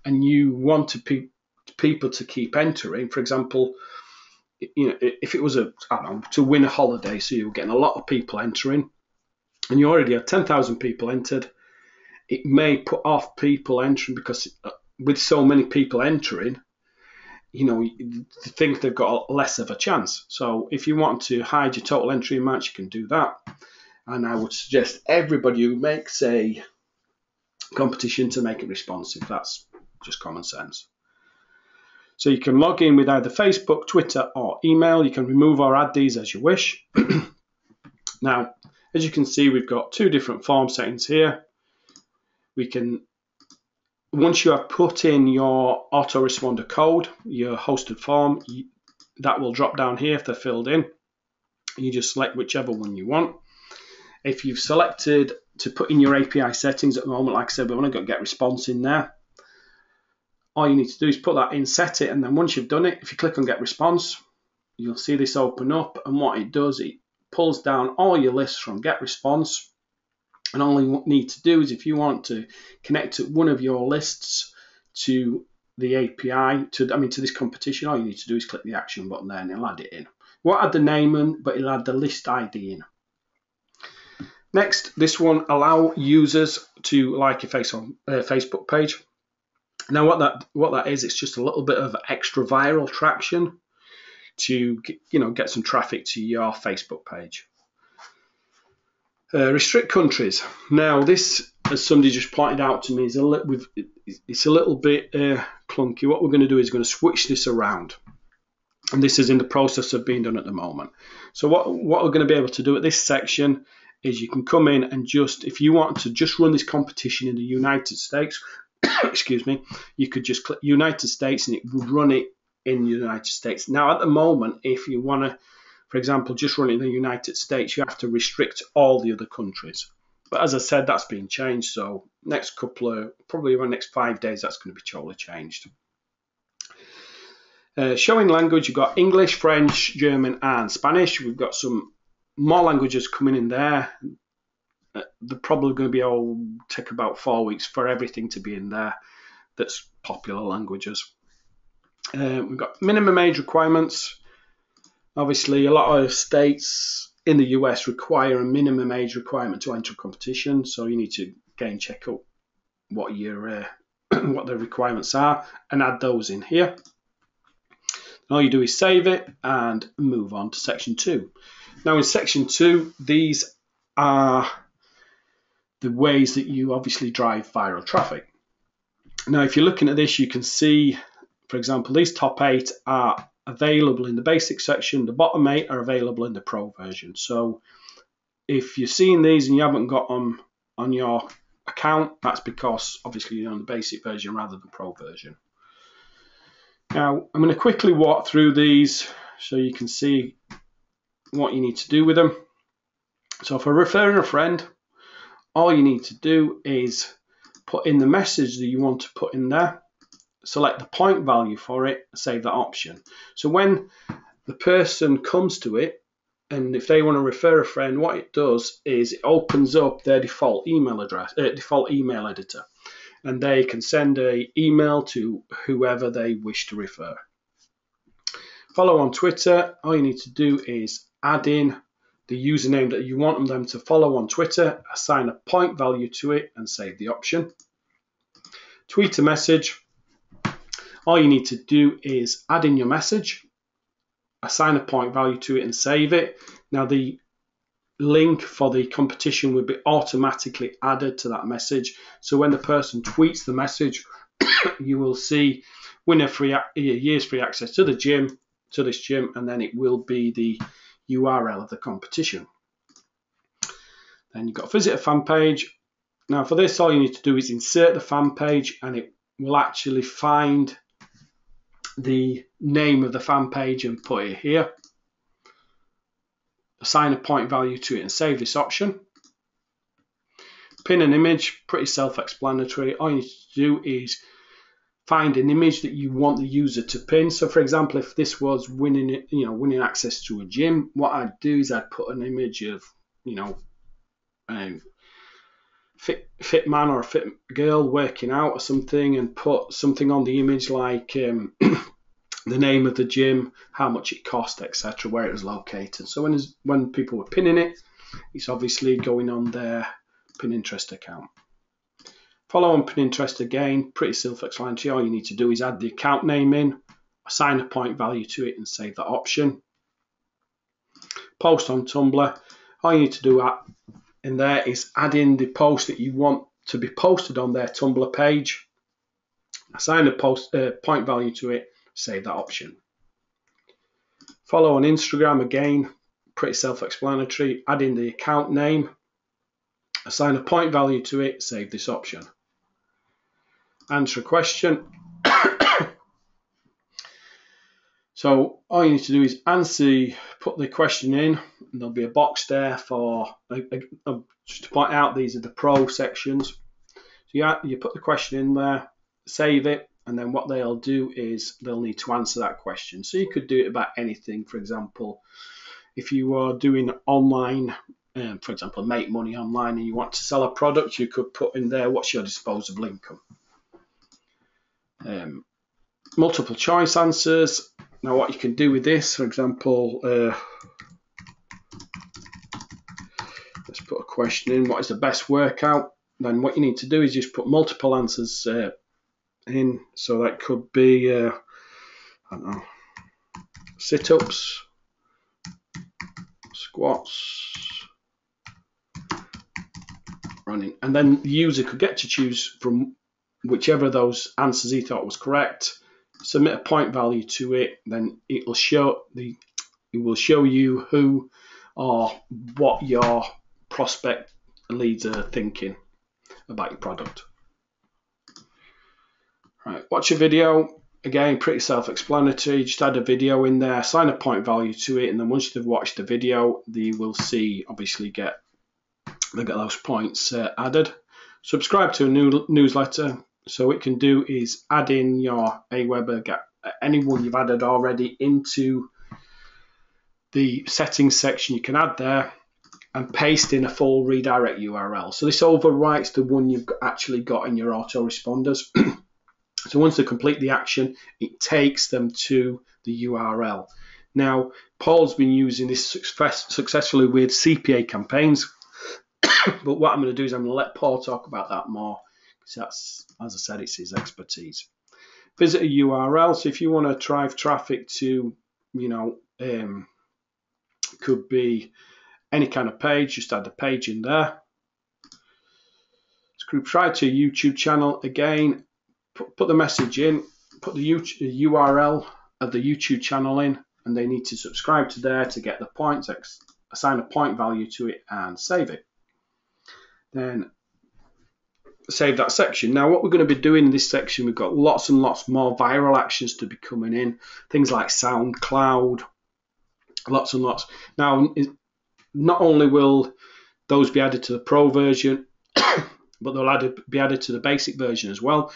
and you wanted people to keep entering, for example, if it was to win a holiday, so you were getting a lot of people entering, and you already had 10,000 people entered, it may put off people entering because with so many people entering, they think they've got less of a chance. So if you want to hide your total entry amount, you can do that. And I would suggest everybody who makes a competition to make it responsive. That's just common sense. So you can log in with either Facebook, Twitter, or email. You can remove or add these as you wish. Now, as you can see, we've got two different form settings here. we can, once you have put in your autoresponder code, your hosted form, that will drop down here if they're filled in. You just select whichever one you want. If you've selected to put in your API settings at the moment, like I said, we've only got to get response in there. All you need to do is put that in, set it, and then once you've done it, if you click on get response, you'll see this open up, and what it does, it pulls down all your lists from get response, and all you need to do is if you want to connect one of your lists to the API, to this competition, all you need to do is click the action button there and it'll add it in. Won't add the name in, but it'll add the list ID in. Next, this one, allow users to like your Facebook page. Now what that is, it's just a little bit of extra viral traction to get some traffic to your Facebook page. Restrict countries. Now this, as somebody just pointed out to me, is it's a little bit clunky. What we're going to do is going to switch this around, and this is in the process of being done at the moment. So what we're going to be able to do at this section is you can come in and just, if you want to just run this competition in the United States, excuse me, you could just click United States and it would run it in the United States. Now at the moment, if you want to, for example, just run it in the United States, you have to restrict all the other countries. But as I said, that's been changed. So next probably over the next 5 days, that's going to be totally changed. Showing language, you've got English, French, German, and Spanish. We've got some more languages coming in there. They're probably going to take about 4 weeks for everything to be in there that's popular languages. We've got minimum age requirements. Obviously, a lot of states in the US require a minimum age requirement to enter a competition, so you need to again check out what the requirements are and add those in here. All you do is save it and move on to section 2. Now in section 2, these are the ways that you obviously drive viral traffic. Now if you're looking at this, you can see, for example, these top 8 are available in the basic section. The bottom 8 are available in the pro version. So if you're seeing these and you haven't got them on your account, that's because obviously you're on the basic version rather than pro version. Now I'm going to quickly walk through these so you can see what you need to do with them. So for referring a friend, all you need to do is put in the message that you want to put in there, select the point value for it, save that option. So when the person comes to it, and if they want to refer a friend, what it does is it opens up their default email editor, and they can send an email to whoever they wish to refer. Follow on Twitter, all you need to do is add in the username that you want them to follow on Twitter, assign a point value to it, and save the option. Tweet a message. All you need to do is add in your message, assign a point value to it, and save it. Now the link for the competition will be automatically added to that message. So when the person tweets the message, you will see winner year's free access to this gym, and then it will be the URL of the competition. Then you've got visit a fan page. Now for this, all you need to do is insert the fan page, and it will actually find the name of the fan page and put it here. Assign a point value to it and save this option. Pin an image, pretty self-explanatory. All you need to do is find an image that you want the user to pin. So for example, if this was winning access to a gym, what I'd do is I'd put an image of, a fit man or a fit girl working out or something, and put something on the image like the name of the gym, how much it cost, etc., where it was located. So when people were pinning it, it's obviously going on their Pinterest account. Follow on Pinterest again, pretty self-explanatory. All you need to do is add the account name in, assign a point value to it, and save that option. Post on Tumblr. All you need to do in there is add in the post that you want to be posted on their Tumblr page, assign a point value to it, save that option. Follow on Instagram again, pretty self-explanatory. Add in the account name, assign a point value to it, save this option. answer a question. So all you need to do is put the question in, and there'll be a box there for, just to point out, these are the pro sections. So you put the question in there, save it, and then what they'll do is they'll need to answer that question. So you could do it about anything. For example, if you are doing online, for example, make money online and you want to sell a product, you could put in there, what's your disposable income? Multiple choice answers. Now what you can do with this, for example, let's put a question in, what is the best workout? Then what you need to do is just put multiple answers in. So that could be, I don't know, sit-ups, squats, running. And then the user could get to choose from whichever of those answers he thought was correct, submit a point value to it, then it will show you who or what your prospect leads are thinking about your product. Right, watch a video. Again, pretty self-explanatory. Just add a video in there, assign a point value to it, and then once they've watched the video, they will see, obviously, they get those points added. Subscribe to a newsletter. So what you can do is add in your Aweber, get anyone you've added already into the settings section. You can add there and paste in a full redirect URL. So this overwrites the one you've actually got in your autoresponders. So once they complete the action, it takes them to the URL. Now, Paul's been using this successfully with CPA campaigns, but what I'm going to do is I'm going to let Paul talk about that more, because that's, as I said, it's his expertise. Visit a URL. So if you want to drive traffic to, could be any kind of page, just add the page in there. Subscribe to a YouTube channel. Again, put the message in, put the URL of the YouTube channel in, and they need to subscribe to there to get the points, assign a point value to it, and save it. Then save that section. Now what we're going to be doing in this section, we've got lots and lots more viral actions to be coming in, things like SoundCloud, lots and lots. Now not only will those be added to the pro version, but they'll be added to the basic version as well.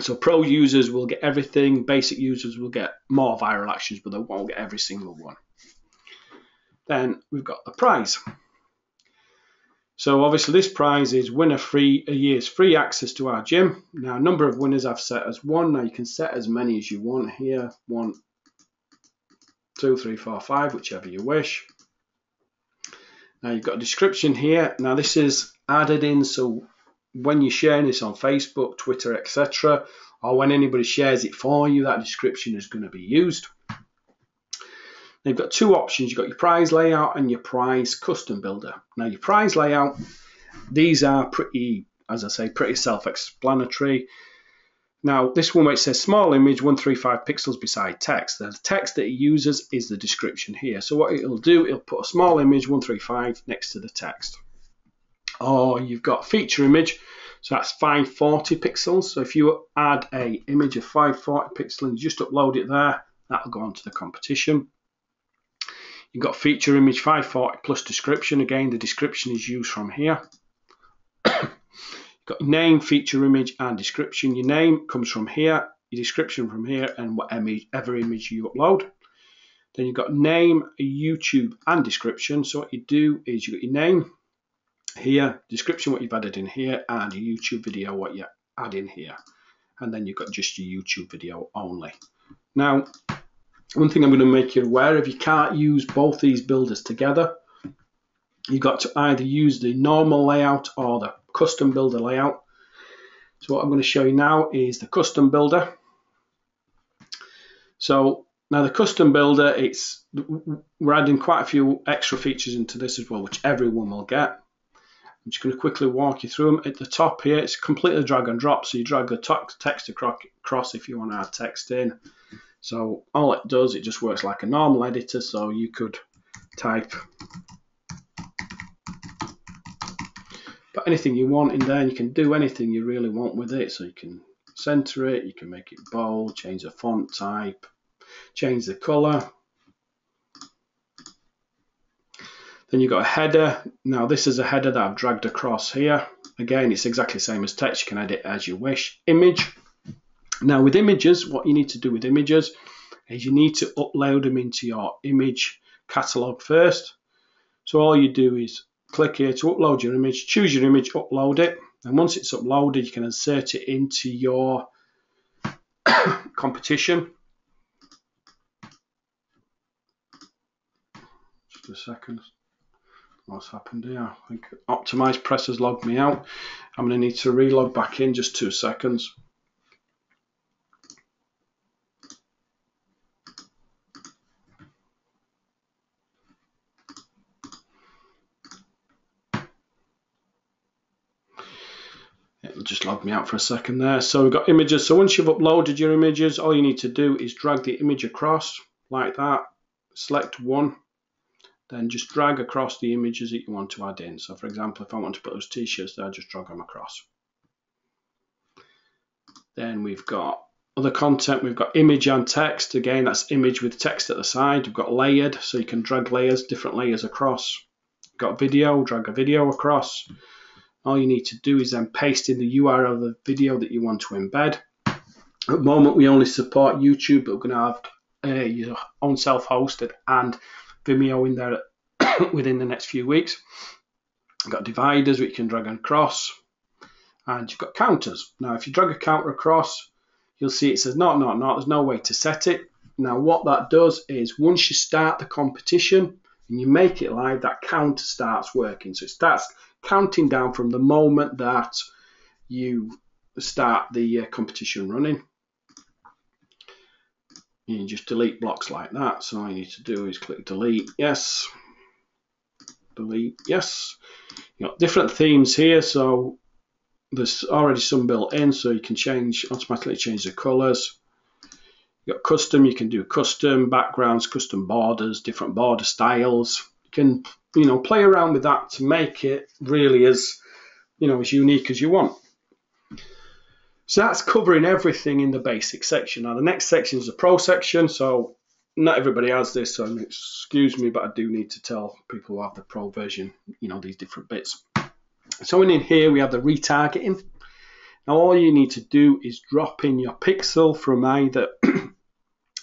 So pro users will get everything, basic users will get more viral actions, but they won't get every single one. Then we've got the prize. So obviously this prize is win a year's free access to our gym. Now number of winners I've set as 1. Now you can set as many as you want here. 1, 2, 3, 4, 5, whichever you wish. Now you've got a description here. Now this is added in, so when you're sharing this on Facebook, Twitter, etc., or when anybody shares it for you, that description is going to be used. Now you've got 2 options. You've got your prize layout and your prize custom builder. Now your prize layout, these are pretty, as I say, pretty self-explanatory. Now this one where it says small image 135 pixels beside text, the text that it uses is the description here. So what it'll do, it'll put a small image 135 next to the text. Or you've got feature image, so that's 540 pixels. So if you add a image of 540 pixels and just upload it there, that'll go onto the competition. You've got feature image 540 plus description. Again, the description is used from here. You've got name, feature image, and description. Your name comes from here, your description from here, and whatever image you upload. Then you've got name, YouTube, and description. So what you do is you've got your name here, description, what you've added in here, and your YouTube video, what you add in here. And then you've got just your YouTube video only. Now, one thing I'm going to make you aware of, you can't use both these builders together. You've got to either use the normal layout or the custom builder layout. So what I'm going to show you now is the custom builder. So now the custom builder, we're adding quite a few extra features into this as well, which everyone will get. I'm just going to quickly walk you through them. At the top here, it's completely drag and drop. So you drag the text across if you want to add text in. So all it does, it just works like a normal editor. So you could type put anything you want in there, and you can do anything you really want with it. So you can center it, you can make it bold, change the font type, change the color. Then you've got a header. Now this is a header that I've dragged across here. Again, it's exactly the same as text. You can edit as you wish. Image. Now with images, what you need to do with images is you need to upload them into your image catalog first. So all you do is click here to upload your image, choose your image, upload it, and once it's uploaded, you can insert it into your competition. Just a second. What's happened here? I think Optimize Press has logged me out. I'm going to need to relog back in, just 2 seconds. It'll just log me out for a second there. So we've got images. So once you've uploaded your images, all you need to do is drag the image across like that. Select one. Then just drag across the images that you want to add in. So for example, if I want to put those t-shirts there, just drag them across. Then we've got other content. We've got image and text. Again, that's image with text at the side. We've got layered, so you can drag layers, different layers across. We've got video, drag a video across. All you need to do is then paste in the URL of the video that you want to embed. At the moment, we only support YouTube, but we're going to have your own self-hosted and Vimeo in there within the next few weeks. You've got dividers which you can drag and cross, and you've got counters. Now if you drag a counter across, you'll see it says not, there's no way to set it. Now what that does is once you start the competition and you make it live, that counter starts working. So it starts counting down from the moment that you start the competition running. You just delete blocks like that. So all you need to do is click delete, yes, delete, yes. You've got different themes here, so there's already some built in, so you can automatically change the colors. You've got custom, you can do custom backgrounds, custom borders, different border styles. You can play around with that to make it really as as unique as you want. So that's covering everything in the basic section. Now the next section is the pro section. So not everybody has this, so excuse me, but I do need to tell people who have the pro version, these different bits. So in here we have the retargeting. Now all you need to do is drop in your pixel from either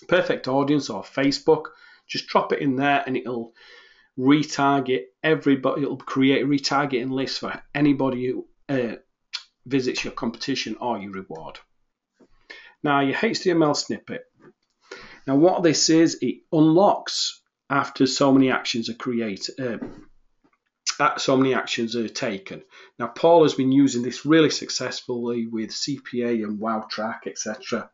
Perfect Audience or Facebook. Just drop it in there and it'll retarget everybody. It'll create a retargeting list for anybody who visits your competition or your reward. Now your HTML snippet. Now what this is, it unlocks after so many actions are created, so many actions are taken. Now Paul has been using this really successfully with CPA and WowTrack, etc.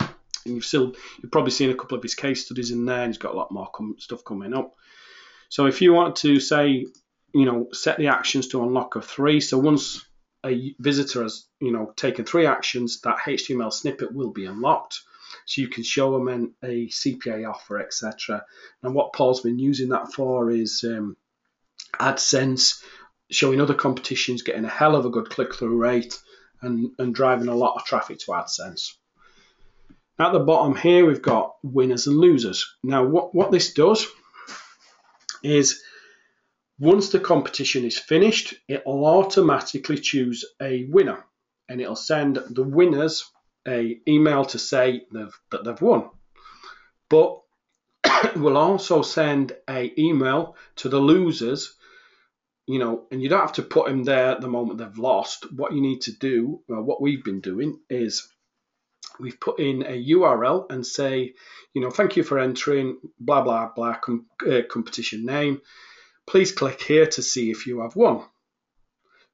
And you've probably seen a couple of his case studies in there, and he's got a lot more stuff coming up. So if you want to say, set the actions to unlock of 3, so once a visitor has, taken 3 actions, that HTML snippet will be unlocked. So you can show them a CPA offer, etc. And what Paul's been using that for is AdSense, showing other competitions getting a hell of a good click-through rate and driving a lot of traffic to AdSense. At the bottom here, we've got winners and losers. Now, what this does is once the competition is finished, it will automatically choose a winner, and it'll send the winners an email to say that they've won. But it will also send an email to the losers, and you don't have to put them there at the moment they've lost. What you need to do, what we've been doing, is we've put in a URL and say, thank you for entering blah, blah, blah competition name. Please click here to see if you have won.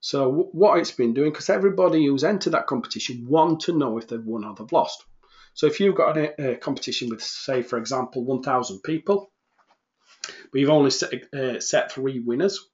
So what it's been doing, because everybody who's entered that competition want to know if they've won or they've lost. So if you've got a competition with, say, for example, 1,000 people, but you've only set 3 winners,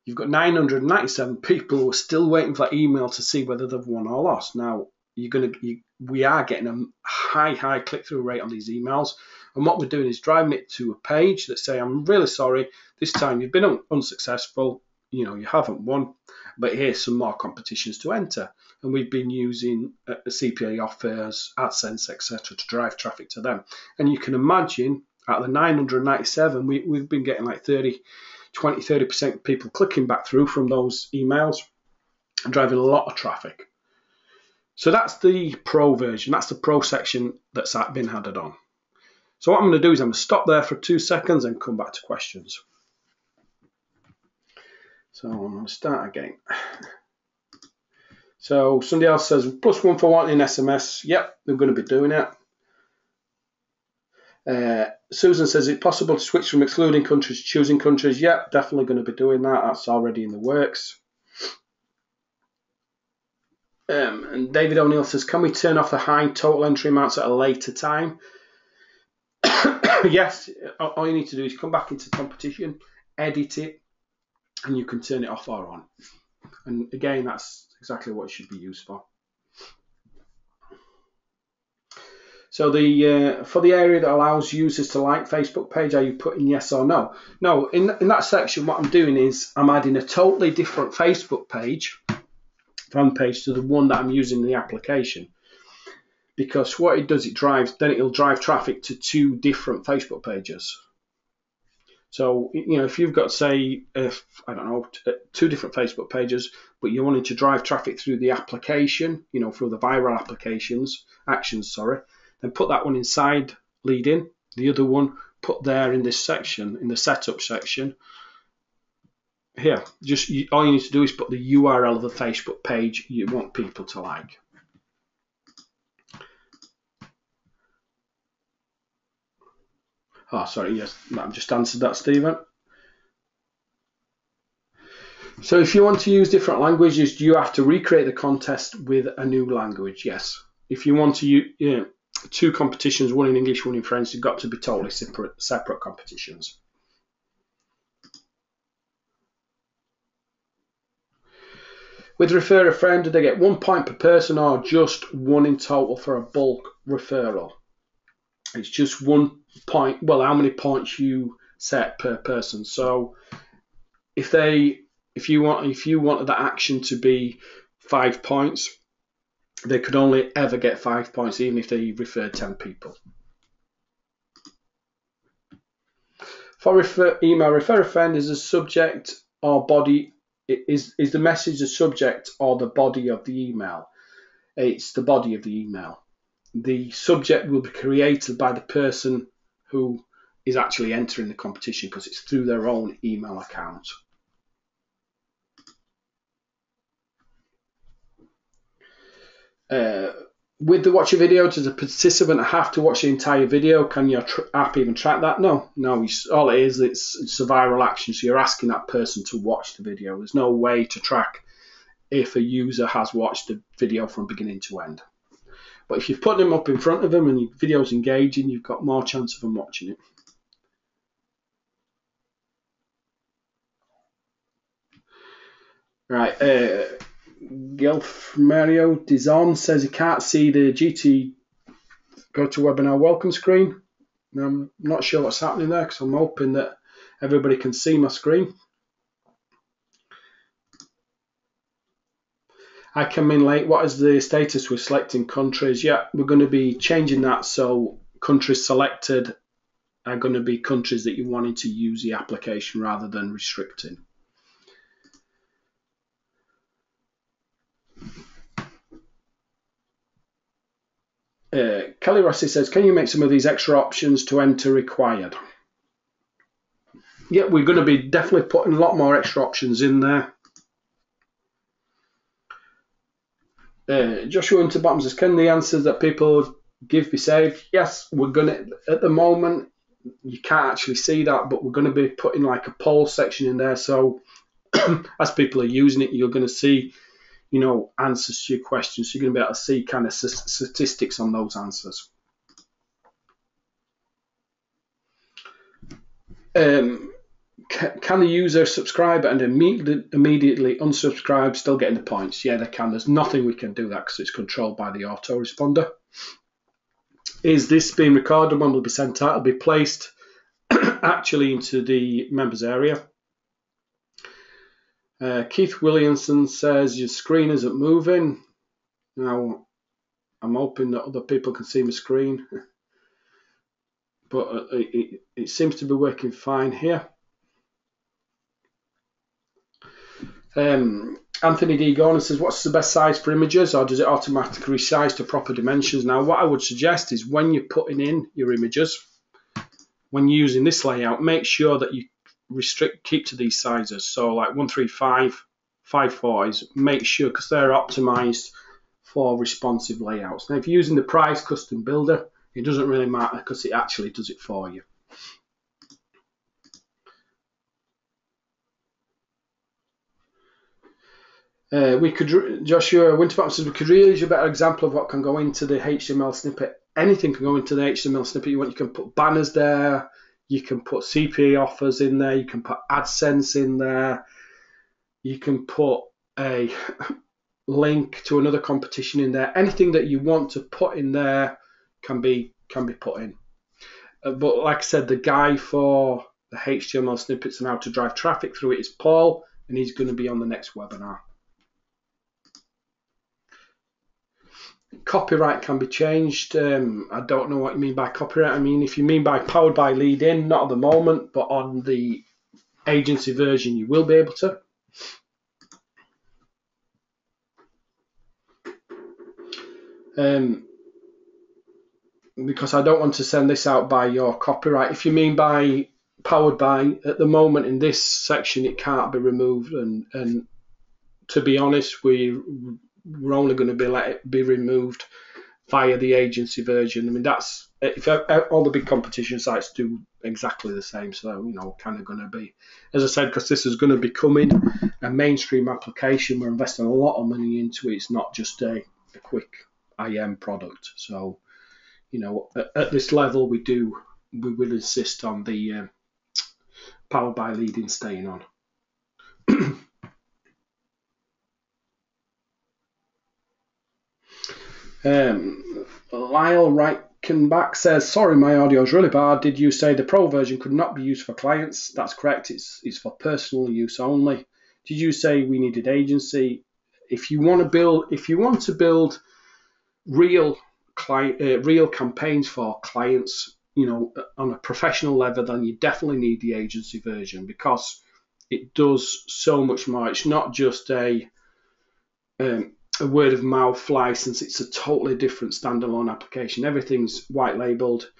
you've got 997 people who are still waiting for that email to see whether they've won or lost. Now, we are getting a high click-through rate on these emails, and what we're doing is driving it to a page that say, I'm really sorry, this time you've been unsuccessful, you haven't won, but here's some more competitions to enter. And we've been using CPA offers, AdSense, etc. to drive traffic to them. And you can imagine out of the 997, we've been getting like 30% people clicking back through from those emails and driving a lot of traffic. So that's the pro version. That's the pro section that's been added on. So what I'm going to do is I'm going to stop there for 2 seconds and come back to questions. So I'm going to start again. So somebody else says, +1 for wanting an SMS. Yep, they're going to be doing it. Susan says, is it possible to switch from excluding countries to choosing countries? Yep, definitely going to be doing that. That's already in the works. And David O'Neill says, can we turn off the high total entry amounts at a later time? Yes, all you need to do is come back into competition, edit it, and you can turn it off or on. And again, that's exactly what it should be used for. So for the area that allows users to like Facebook page, are you putting yes or no? No, in that section, what I'm doing is I'm adding a totally different Facebook page, fan page, to the one that I'm using in the application. Because what it does, it'll drive traffic to 2 different Facebook pages. So, if you've got, say, I don't know, 2 different Facebook pages, but you're wanting to drive traffic through the application, through the viral actions, then put that one inside Leadin. The other one put there in this section, in the setup section. Here, all you need to do is put the URL of the Facebook page you want people to like. Oh, sorry, yes, I've just answered that, Stephen. So if you want to use different languages, do you have to recreate the contest with a new language? Yes. If you want to use 2 competitions, one in English, one in French, they've got to be totally separate competitions. With refer a friend, do they get 1 point per person or just 1 in total for a bulk referral? It's just 1 point. Well, how many points you set per person. So if you wanted that action to be 5 points, they could only ever get 5 points, even if they referred 10 people. For email, refer a friend is a subject or body. Is the message the subject or the body of the email? It's the body of the email. The subject will be created by the person who is actually entering the competition because it's through their own email account. With the watch a video, does a participant have to watch the entire video? Can your app even track that? No. All it is, it's a viral action. So you're asking that person to watch the video. There's no way to track if a user has watched the video from beginning to end. But if you've put them up in front of them and your video's engaging, you've got more chance of them watching it. Right. Gilf Mario Dizon says he can't see the GT GoToWebinar welcome screen. I'm not sure what's happening there because I'm hoping that everybody can see my screen. I came in late. What is the status with selecting countries? Yeah, we're going to be changing that. So countries selected are going to be countries that you're wanting to use the application rather than restricting. Kelly Rossi says, can you make some of these extra options to enter required? Yeah, we're going to be definitely putting a lot more extra options in there. Joshua Interbottom says, can the answers that people give be saved? Yes, we're going to, at the moment, you can't actually see that, but we're going to be putting like a poll section in there. So as people are using it, you're going to see, answers to your questions. So you're going to be able to see kind of statistics on those answers. Can the user subscribe and immediately unsubscribe, still getting the points? Yeah, they can. There's nothing we can do that because it's controlled by the autoresponder. Is this being recorded? When will it be sent out? It'll be placed actually into the members area. Keith Williamson says your screen isn't moving. Now, I'm hoping that other people can see my screen, but it seems to be working fine here. Anthony D. Gordon says, what's the best size for images, or does it automatically resize to proper dimensions? Now, what I would suggest is when you're putting in your images, when you're using this layout, make sure that you keep to these sizes. So like 135, 540s, make sure, because they're optimized for responsive layouts. Now, if you're using the Price Custom Builder, it doesn't really matter because it actually does it for you. Joshua Winterbottom says, we could really use a better example of what can go into the HTML snippet. Anything can go into the HTML snippet you want. You can put banners there, you can put CPA offers in there, you can put AdSense in there, you can put a link to another competition in there. Anything that you want to put in there can be put in. But like I said, the guy for the HTML snippets and how to drive traffic through it is Paul, and he's going to be on the next webinar. Copyright can be changed. I don't know what you mean by copyright. I mean, if you mean by powered by Leadin, not at the moment, but on the agency version, you will be able to. Because I don't want to send this out by your copyright. If you mean by powered by, at the moment in this section, it can't be removed. And to be honest, we're only going to let it be removed via the agency version. I mean, that's if all the big competition sites do exactly the same. So, you know, kind of going to be, as I said, because this is going to be becoming a mainstream application. We're investing a lot of money into it. It's not just a quick IM product. So, you know, at this level, we will insist on the powered by Leadin staying on. Lyle Reichenbach says, sorry, my audio is really bad. Did you say the pro version could not be used for clients? That's correct. It's for personal use only. Did you say we needed agency? If you want to build real campaigns for clients, you know, on a professional level, then you definitely need the agency version because it does so much more. It's not just a word of mouth license. It's a totally different standalone application. Everything's white labeled,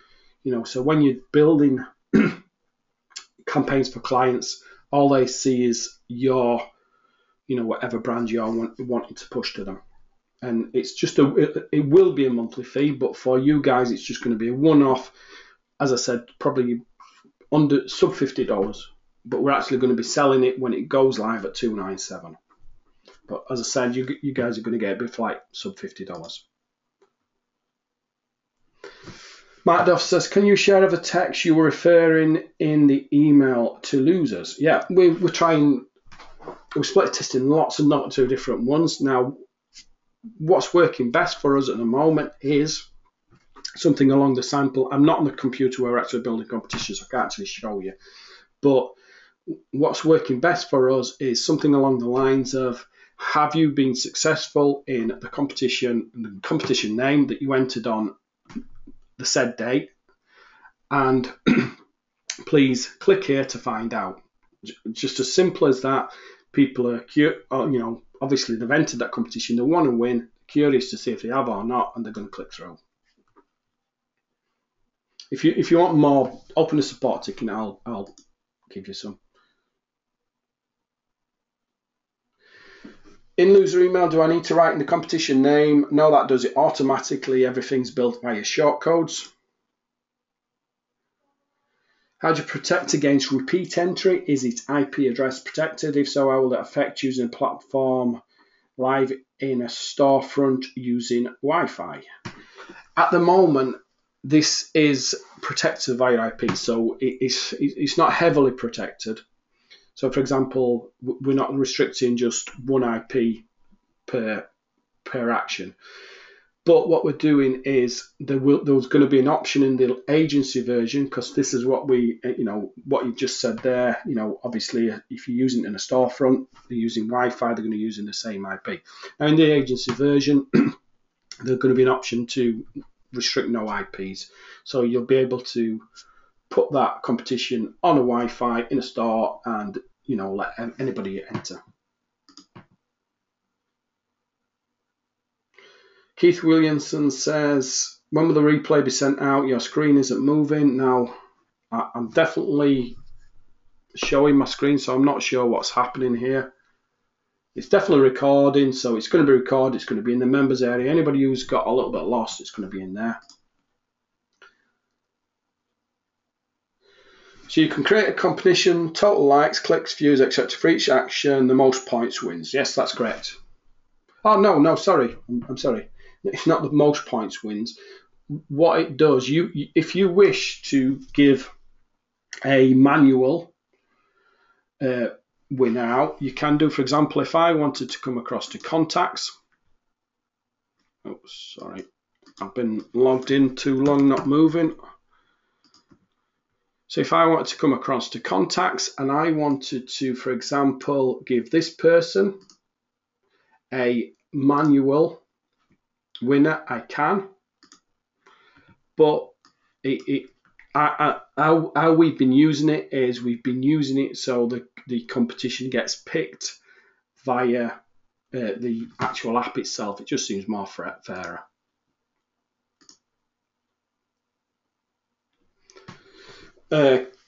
you know. So when you're building campaigns for clients, all they see is your, you know, whatever brand you're wanting to push to them. And it's just it will be a monthly fee, but for you guys, it's just going to be a one-off. As I said, probably under sub $50, but we're actually going to be selling it when it goes live at $297. But as I said, you guys are going to get it for like sub $50. Matt Duff says, can you share the text you were referring in the email to losers? Yeah, we're split testing lots and lots of different ones. Now, what's working best for us at the moment is something along the sample. I'm not on the computer where we're actually building competitions, so I can't actually show you. But what's working best for us is something along the lines of, have you been successful in the competition name that you entered on the said date? And please click here to find out. Just as simple as that. People are, you know, obviously they've entered that competition, they want to win, curious to see if they have or not, and they're going to click through. If you want more, open a support ticket, I'll give you some. In loser email, do I need to write in the competition name? No, that does it automatically. Everything's built via shortcodes. How do you protect against repeat entry? Is its IP address protected? If so, how will it affect using a platform live in a storefront using Wi-Fi? At the moment, this is protected via IP, so it's not heavily protected. So, for example, we're not restricting just one IP per action. But what we're doing is there's going to be an option in the agency version, because this is what we, what you just said there. Obviously, if you're using it in a storefront, they're using Wi-Fi, they're going to be using the same IP. Now, in the agency version, there's going to be an option to restrict no IPs. So you'll be able to put that competition on a Wi-Fi in a store and, let anybody enter. Keith Williamson says, when will the replay be sent out? Your screen isn't moving. Now, I'm definitely showing my screen, so I'm not sure what's happening here. It's definitely recording, so it's going to be recorded. It's going to be in the members area. Anybody who's got a little bit lost, it's going to be in there. So you can create a competition, total likes, clicks, views, etc. For each action, the most points wins. Yes, that's correct. Oh, no, sorry. I'm sorry. It's not the most points wins. What it does, if you wish to give a manual winner out, you can do. For example, if I wanted to come across to contacts. Oh, sorry. I've been logged in too long, not moving. So if I wanted to come across to contacts and I wanted to, for example, give this person a manual winner, I can. But how we've been using it is we've been using it so the competition gets picked via the actual app itself. It just seems more fairer.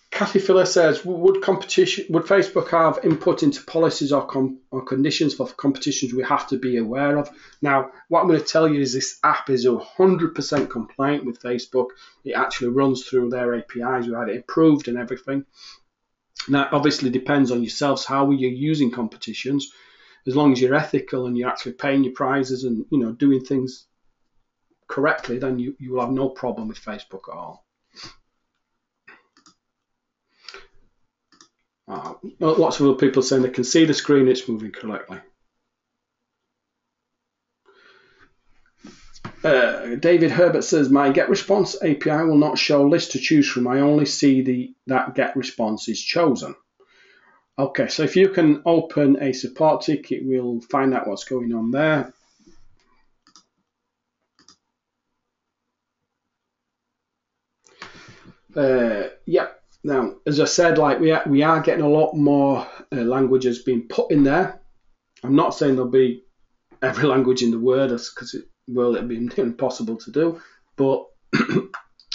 Kathy Filler says, would Facebook have input into policies or conditions for competitions we have to be aware of? Now, what I'm going to tell you is this app is 100% compliant with Facebook. It actually runs through their APIs. We had it approved and everything. Now, it obviously depends on yourselves how you're using competitions. As long as you're ethical and you're actually paying your prizes and doing things correctly, then you will have no problem with Facebook at all. Lots of other people saying they can see the screen, it's moving correctly. David Herbert says, my get response API will not show list to choose from. I only see that get response is chosen. Okay, so if you can open a support ticket, we'll find out what's going on there. Yeah. Now, as I said, like we are getting a lot more languages being put in there. I'm not saying there'll be every language in the world, because it'd be impossible to do, but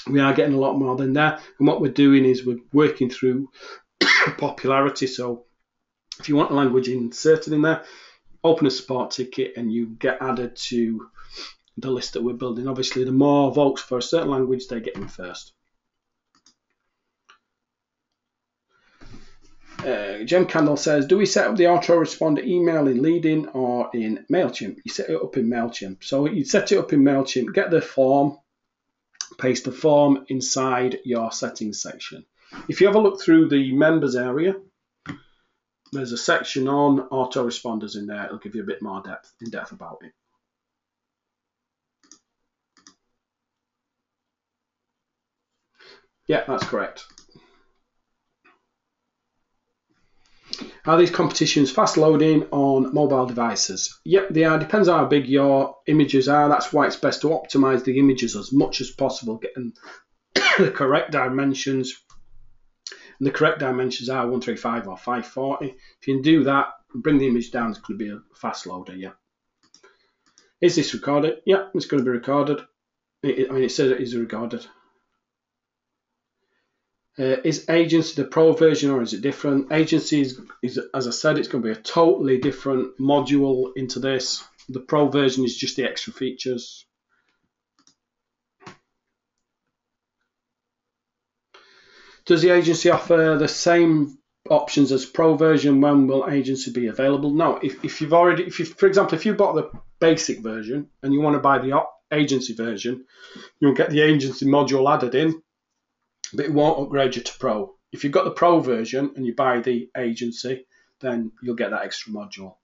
we are getting a lot more than that. And what we're doing is we're working through popularity. So if you want a language inserted in there, open a support ticket and you get added to the list that we're building. Obviously, the more votes for a certain language, they get in first. Jem Candle says, do we set up the autoresponder email in Leadin or in MailChimp? You set it up in MailChimp. So you set it up in MailChimp, get the form, paste the form inside your settings section. If you have a look through the members area, there's a section on autoresponders in there. It'll give you a bit more in depth about it. Yeah, that's correct. Are these competitions fast loading on mobile devices? Yep, they are. Depends on how big your images are. That's why it's best to optimize the images as much as possible, getting the correct dimensions. And the correct dimensions are 135 or 540. If you can do that, bring the image down, it's going to be a fast loader. Yeah. Is this recorded? Yeah, it's going to be recorded. It says it is recorded. Is Agency the Pro version or is it different? Agency is, as I said, it's going to be a totally different module into this. The Pro version is just the extra features. Does the Agency offer the same options as Pro version? When will Agency be available? No, if you, for example, if you bought the basic version and you want to buy the Agency version, you'll get the Agency module added in, but it won't upgrade you to Pro. If you've got the Pro version and you buy the Agency, then you'll get that extra module.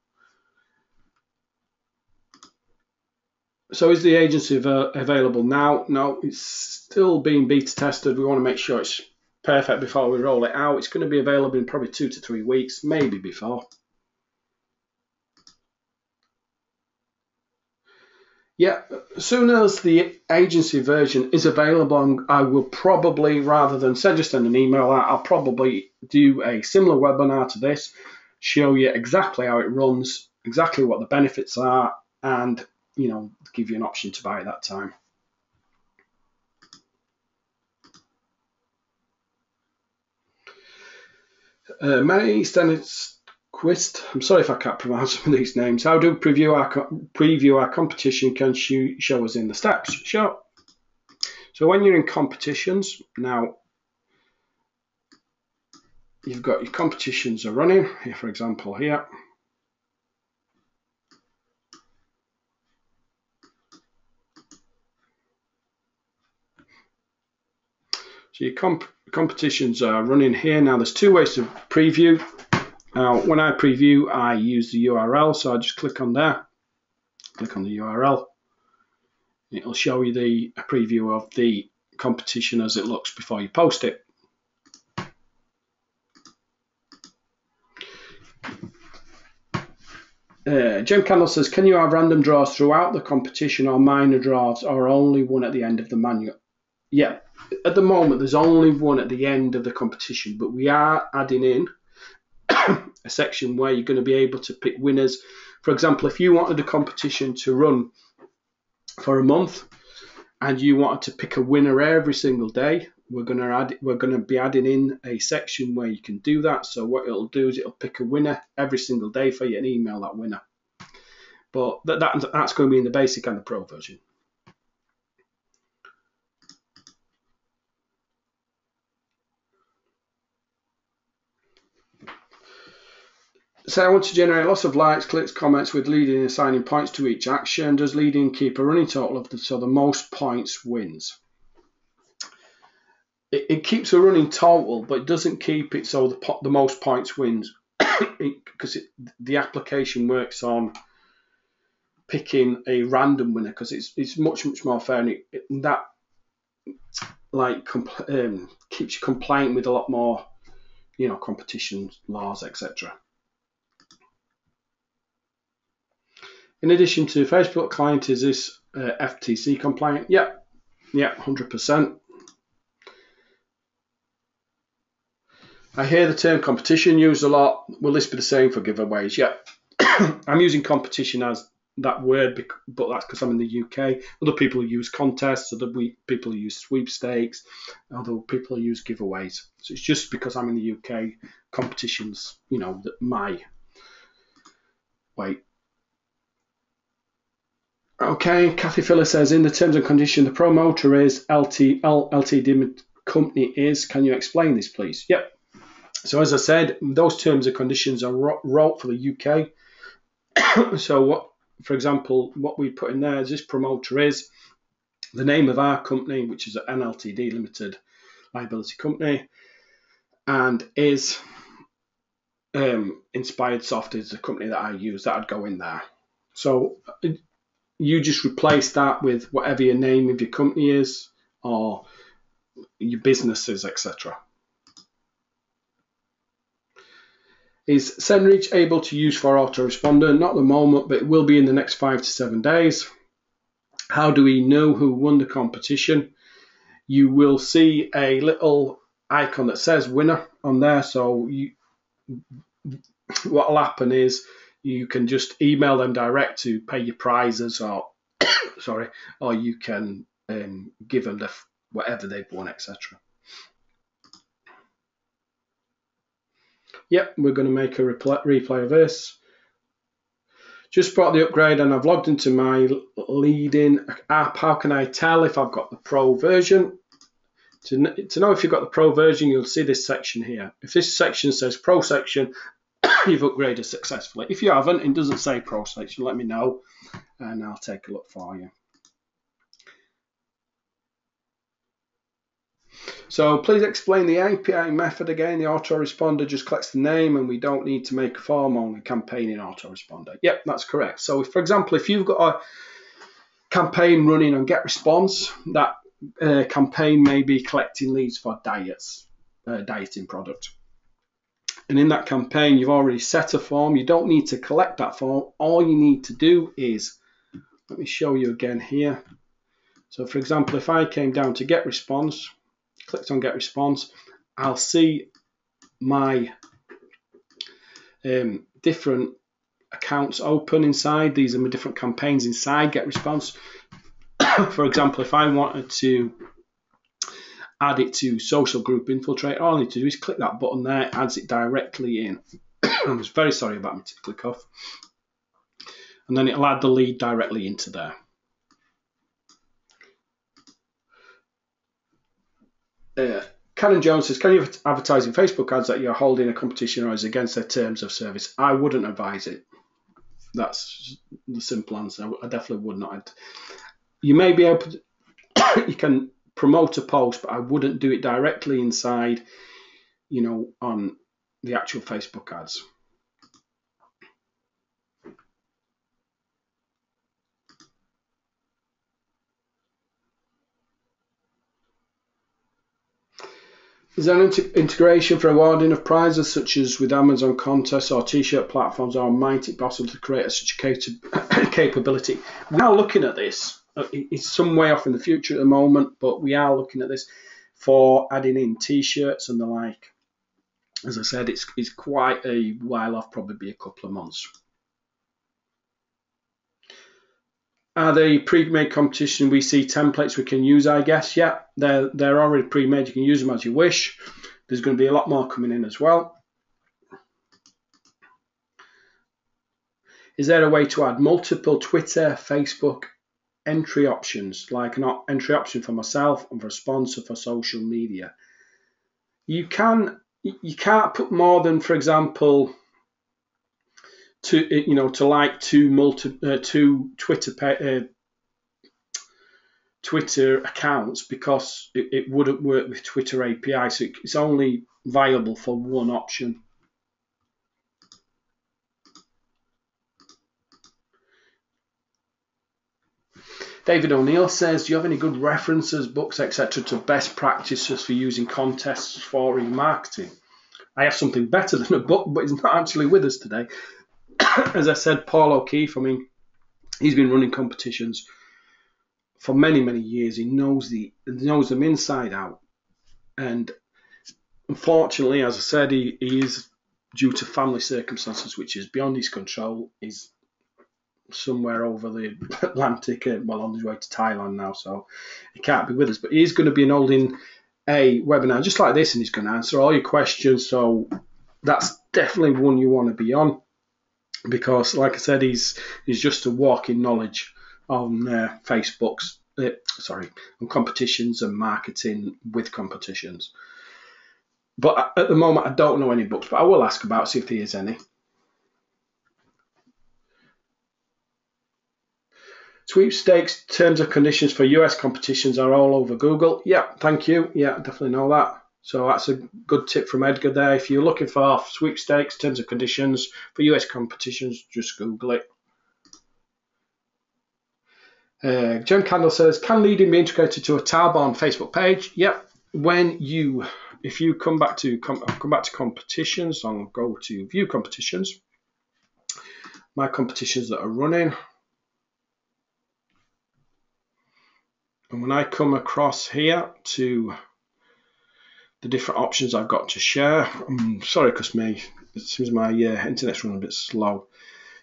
So is the agency available now? No, it's still being beta tested. We want to make sure it's perfect before we roll it out. It's going to be available in probably 2 to 3 weeks, maybe before. Yeah, as soon as the agency version is available, I will probably, rather than just send an email out, I'll probably do a similar webinar to this, show you exactly how it runs, exactly what the benefits are, and give you an option to buy at that time. Many standards Quist. I'm sorry if I can't pronounce some of these names. How do preview our competition can show us in the steps? Sure. So when you're in competitions, now you've got your competitions are running. Here, for example, here. So your competitions are running here. Now there's 2 ways to preview. Now when I preview, I use the URL. So I just click on there, click on the URL. It'll show you a preview of the competition as it looks before you post it. Jim Candle says, can you have random draws throughout the competition or minor draws or only one at the end of the manual? Yeah, at the moment there's only one at the end of the competition, but we are adding in a section where you're going to be able to pick winners. For example, if you wanted a competition to run for a month and you wanted to pick a winner every single day, we're going to be adding in a section where you can do that. So what it'll do is it'll pick a winner every single day for you and email that winner. But that's going to be in the basic and the pro version. So I want to generate lots of likes, clicks, comments with Leadin assigning points to each action. Does Leadin keep a running total of so the most points wins? It keeps a running total, but it doesn't keep it so the most points wins, because the application works on picking a random winner, because it's much more fair, and that keeps you compliant with a lot more competition laws, etc. In addition to Facebook client, is this FTC compliant? Yeah, 100%. I hear the term competition used a lot. Will this be the same for giveaways? Yeah. I'm using competition as that word, but that's because I'm in the UK. Other people use contests, other people use sweepstakes, other people use giveaways. So it's just because I'm in the UK, competitions, my way. Okay, Kathy Filler says, in the terms and conditions, the promoter is LTD company is. Can you explain this, please? Yep. So as I said, those terms and conditions are wrote for the UK. So for example, what we put in there is this promoter is the name of our company, which is an LTD limited liability company, and is Inspired Soft is the company that I use. That'd go in there. So you just replace that with whatever your name of your company is or your businesses, etc. Is SendReach able to use for autoresponder? Not at the moment, but it will be in the next 5 to 7 days. How do we know who won the competition? You will see a little icon that says winner on there. So what will happen is you can just email them direct to pay your prizes, or or you can give them whatever they've won, etc. Yep, we're going to make a replay of this. Just bought the upgrade and I've logged into my Leadin app. How can I tell if I've got the pro version? To know if you've got the pro version, you'll see this section here. If this section says pro section, you've upgraded successfully. If you haven't, it doesn't say pro section, let me know and I'll take a look for you. So please explain the API method again. The autoresponder just collects the name and we don't need to make a form on the campaigning autoresponder. Yep, that's correct. So if, for example, if you've got campaign running on Get Response. That campaign may be collecting leads for dieting product. And in that campaign, you've already set a form. You don't need to collect that form. All you need to do is, let me show you again here. So for example, if I came down to Get Response, clicked on Get Response, I'll see my different accounts open inside. These are my different campaigns inside Get Response. For example, if I wanted to add it to social group infiltrate, all I need to do is click that button there, it adds it directly in. I'm very sorry about my click off. And then it'll add the lead directly into there. Cannon Jones says, can you advertise in Facebook ads that you're holding a competition or is against their terms of service? I wouldn't advise it. That's the simple answer. I definitely would not. You may be able to, you can promote a post, but I wouldn't do it directly inside, on the actual Facebook ads. Is there an integration for awarding of prizes, such as with Amazon contests or t-shirt platforms, or might it possible to create such a capability? We're now looking at this. It's some way off in the future at the moment, but we are looking at this for adding in t-shirts and the like. As I said, it's quite a while off, probably a couple of months. Are they pre-made competition? We see templates we can use, I guess. Yeah, they're already pre-made. You can use them as you wish. There's going to be a lot more coming in as well. Is there a way to add multiple Twitter, Facebook entry options, like an entry option for myself and for a sponsor for social media? You can't put more than, for example, to like two Twitter accounts, because it wouldn't work with Twitter API. So it's only viable for one option. David O'Neill says, do you have any good references, books, etc. to best practices for using contests for remarketing? I have something better than a book, but he's not actually with us today. As I said, Paul O'Keefe, he's been running competitions for many, many years. He knows them inside out. And unfortunately, as I said, he is, due to family circumstances, which is beyond his control, is somewhere over the Atlantic, on his way to Thailand now, so he can't be with us. But he's going to be holding a webinar just like this, and he's going to answer all your questions. So that's definitely one you want to be on, because, like I said, he's just a walking knowledge on Facebook's, on competitions and marketing with competitions. But at the moment, I don't know any books, but I will ask about, see if there is any. Sweepstakes terms and conditions for US competitions are all over Google. Yeah, thank you. Yeah, definitely know that. So that's a good tip from Edgar there. If you're looking for sweepstakes terms and conditions for US competitions, just Google it. Jen Candle says, can leading be integrated to a tab on Facebook page? Yep. If you come back to competitions, I'll go to view competitions. My competitions that are running. And when I come across here to the different options I've got to share, I'm sorry, because it seems my internet's running a bit slow.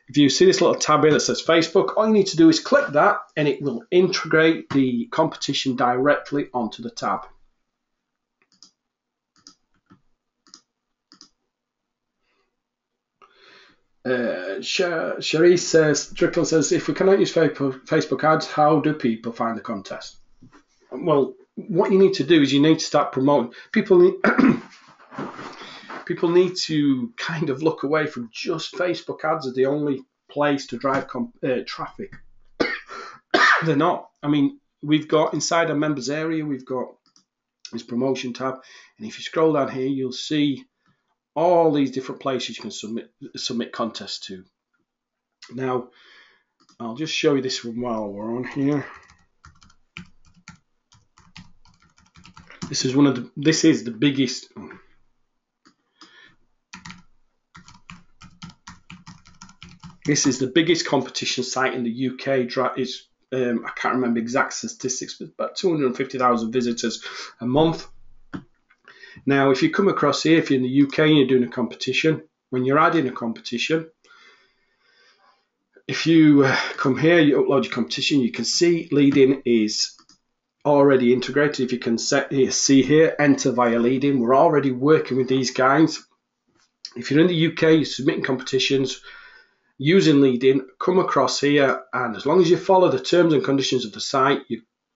If you see this little tab here that says Facebook, all you need to do is click that, and it will integrate the competition directly onto the tab. Cherise says, Strickland says, if we cannot use Facebook ads, how do people find the contest? Well, what you need to do is you need to start promoting. People need to kind of look away from just Facebook ads as the only place to drive traffic. They're not. We've got inside our members area, we've got this promotion tab, and if you scroll down here, you'll see all these different places you can submit contests to. Now, I'll just show you this one while we're on here. This is this is the biggest. This is the biggest competition site in the UK. I can't remember exact statistics, but about 250,000 visitors a month. Now, if you come across here, if you're in the UK and you're doing a competition, when you're adding a competition, if you come here, you upload your competition, you can see Leadin is already integrated. If you can see here, enter via Leadin. We're already working with these guys. If you're in the UK, you're submitting competitions using Leadin, come across here, and as long as you follow the terms and conditions of the site,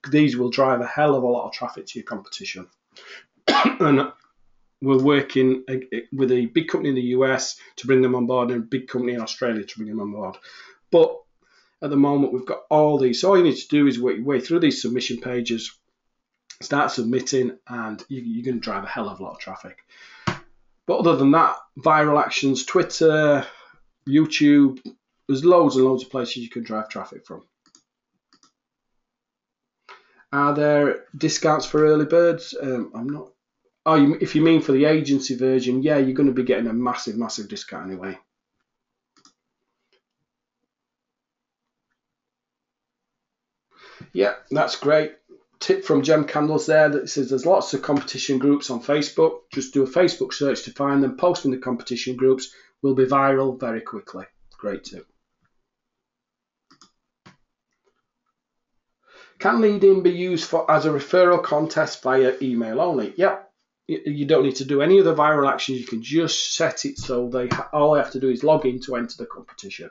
these will drive a hell of a lot of traffic to your competition. And we're working with a big company in the US to bring them on board and a big company in Australia to bring them on board. But at the moment, we've got all these. So all you need to do is work your way through these submission pages, start submitting, and you're going to drive a hell of a lot of traffic. But other than that, viral actions, Twitter, YouTube, there's loads and loads of places you can drive traffic from. Are there discounts for early birds? I'm not. Oh, if you mean for the agency version, yeah, you're going to be getting a massive, massive discount anyway. Yeah, that's great. Tip from Gem Candles there that says there's lots of competition groups on Facebook. Just do a Facebook search to find them. Post in the competition groups will be viral very quickly. Great tip. Can Leadin be used as a referral contest via email only? Yep. You don't need to do any of the viral actions. You can just set it so all they have to do is log in to enter the competition.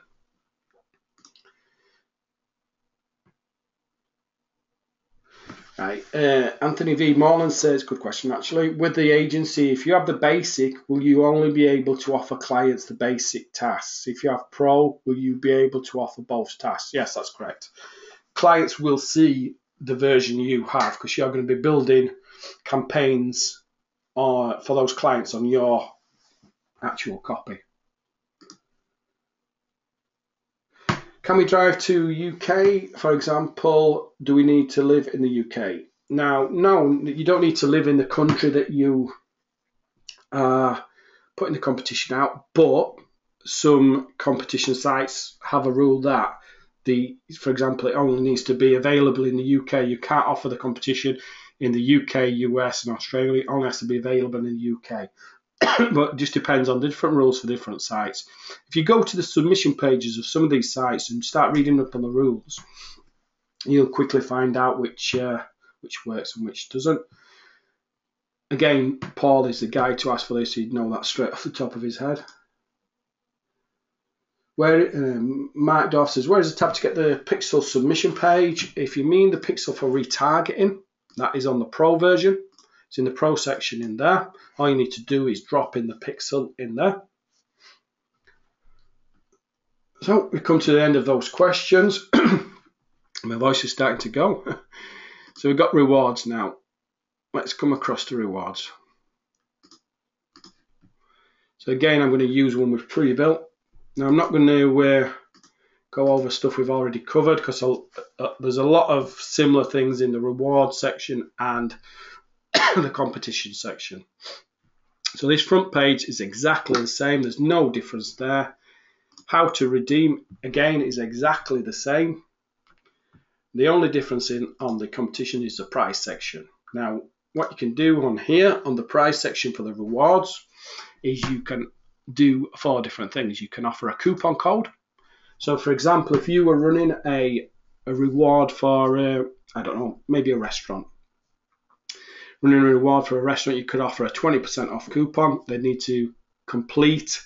Right. Anthony V. Morland says, good question actually. With the agency, if you have the basic, will you only be able to offer clients the basic tasks? If you have pro, will you be able to offer both tasks? Yes, that's correct. Clients will see the version you have because you're going to be building campaigns for those clients on your actual copy. Can we drive to UK, for example? Do we need to live in the UK? Now, no, you don't need to live in the country that you are putting the competition out, but some competition sites have a rule that for example, it only needs to be available in the UK. You can't offer the competition in the UK, US, and Australia. It only has to be available in the UK. But it just depends on the different rules for different sites. If you go to the submission pages of some of these sites and start reading up on the rules, you'll quickly find out which works and which doesn't. Again, Paul is the guy to ask for this. He'd know that straight off the top of his head. Mark Dorf says, where is the tab to get the pixel submission page? If you mean the pixel for retargeting, that is on the pro version. It's in the pro section in there. All you need to do is drop in the pixel in there. So we come to the end of those questions. My voice is starting to go. So we've got rewards now. Let's come across to rewards. So again, I'm going to use one with pre-built. Now I'm not going to go over stuff we've already covered because there's a lot of similar things in the reward section and the competition section. So this front page is exactly the same. There's no difference there. How to redeem, again, is exactly the same. The only difference on the competition is the price section. Now, what you can do on here, on the price section for the rewards, is you can do 4 different things. You can offer a coupon code. So, for example, if you were running a reward for, I don't know, maybe a restaurant. Running a reward for a restaurant, you could offer a 20% off coupon. They need to complete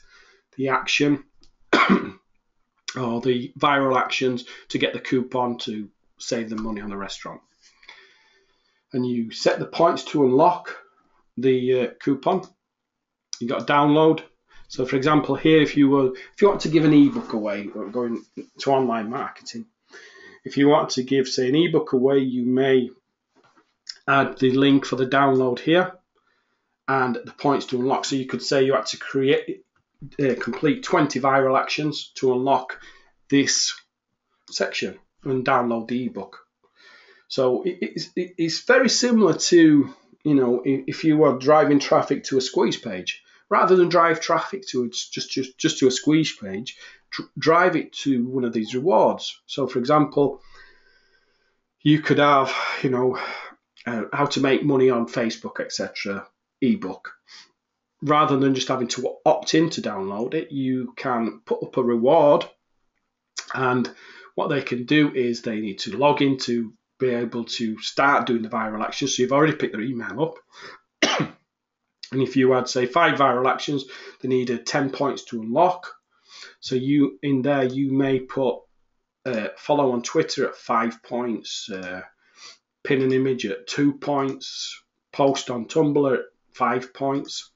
the action or the viral actions to get the coupon to save them money on the restaurant. And you set the points to unlock the coupon. You got to download. So, for example, here, if you want to give an ebook away, we're going to online marketing. If you want to give, say, an ebook away, you may add the link for the download here and the points to unlock. So you could say you had to complete 20 viral actions to unlock this section and download the ebook. So it's very similar to, you know, if you were driving traffic to a squeeze page, rather than drive traffic to just to a squeeze page, drive it to one of these rewards. So, for example, you could have, you know, how to make money on Facebook, etc. ebook. Rather than just having to opt in to download it, you can put up a reward, and what they can do is they need to log in to be able to start doing the viral actions. So you've already picked their email up. And if you had, say, 5 viral actions, they needed 10 points to unlock. So you in there, you may put follow on Twitter at 5 points, pin an image at 2 points, post on Tumblr at 5 points.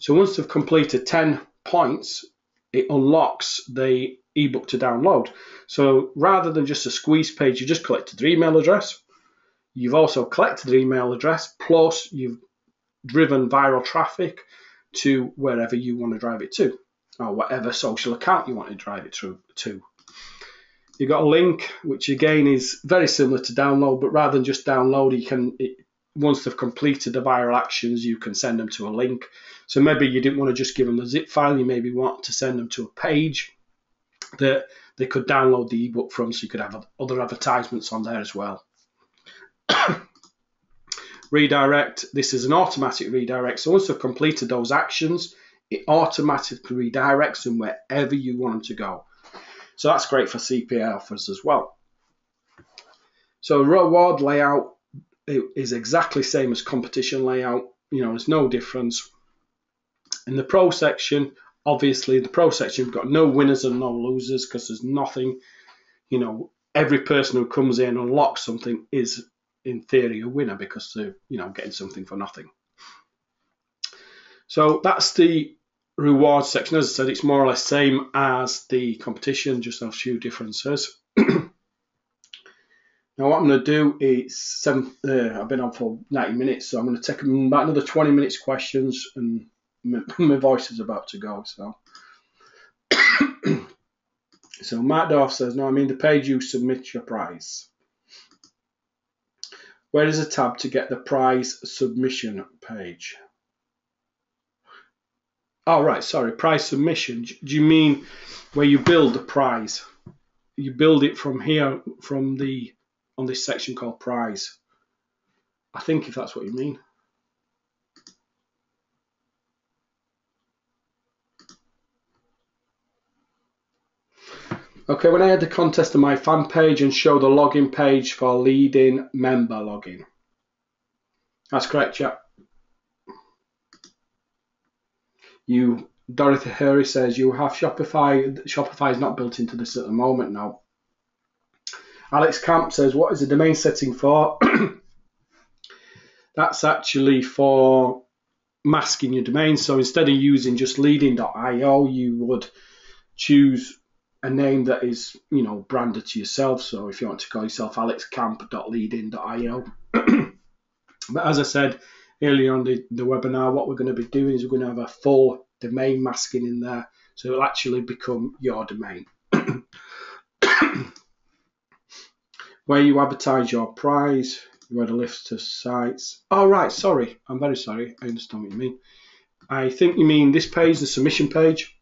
So once they've completed 10 points, it unlocks the ebook to download. So rather than just a squeeze page, you just collected their email address. You've also collected their email address, plus you've driven viral traffic to wherever you want to drive it to, or whatever social account you want to drive it to. You've got a link, which again is very similar to download, but rather than just download, you can, once they've completed the viral actions, you can send them to a link. So maybe you didn't want to just give them the zip file, you maybe want to send them to a page that they could download the ebook from, so you could have other advertisements on there as well. Redirect, this is an automatic redirect. So once they've completed those actions, it automatically redirects them wherever you want them to go. So that's great for CPA offers as well. So reward layout is exactly the same as competition layout. You know, there's no difference. In the pro section, obviously the pro section, you've got no winners and no losers, because there's nothing, you know, every person who comes in and unlocks something is in theory a winner, because they're, you know, getting something for nothing. So that's the reward section. As I said, it's more or less same as the competition, just a few differences. Now what I'm going to do is I've been on for 90 minutes, so I'm going to take about another 20 minutes questions, and my voice is about to go. So Matt Dorff says, no, I mean the page you submit your prize. Where is a tab to get the prize submission page? Oh, right, sorry, prize submission. Do you mean where you build the prize? You build it from here, on this section called prize. I think if that's what you mean. Okay, when I add the contest to my fan page and show the login page for Leadin member login. That's correct, yeah. Dorothy Hurry says you have Shopify. Shopify is not built into this at the moment now. Alex Camp says, what is the domain setting for? That's actually for masking your domain. So instead of using just leadin.io, you would choose a name that is, you know, branded to yourself. So if you want to call yourself alexcamp.leadin.io. But as I said earlier on the webinar, what we're going to be doing is we're going to have a full domain masking in there, so it'll actually become your domain. Where you advertise your prize, you had a list of sites. Oh, right, sorry, I'm very sorry, I understand what you mean. I think you mean this page, the submission page.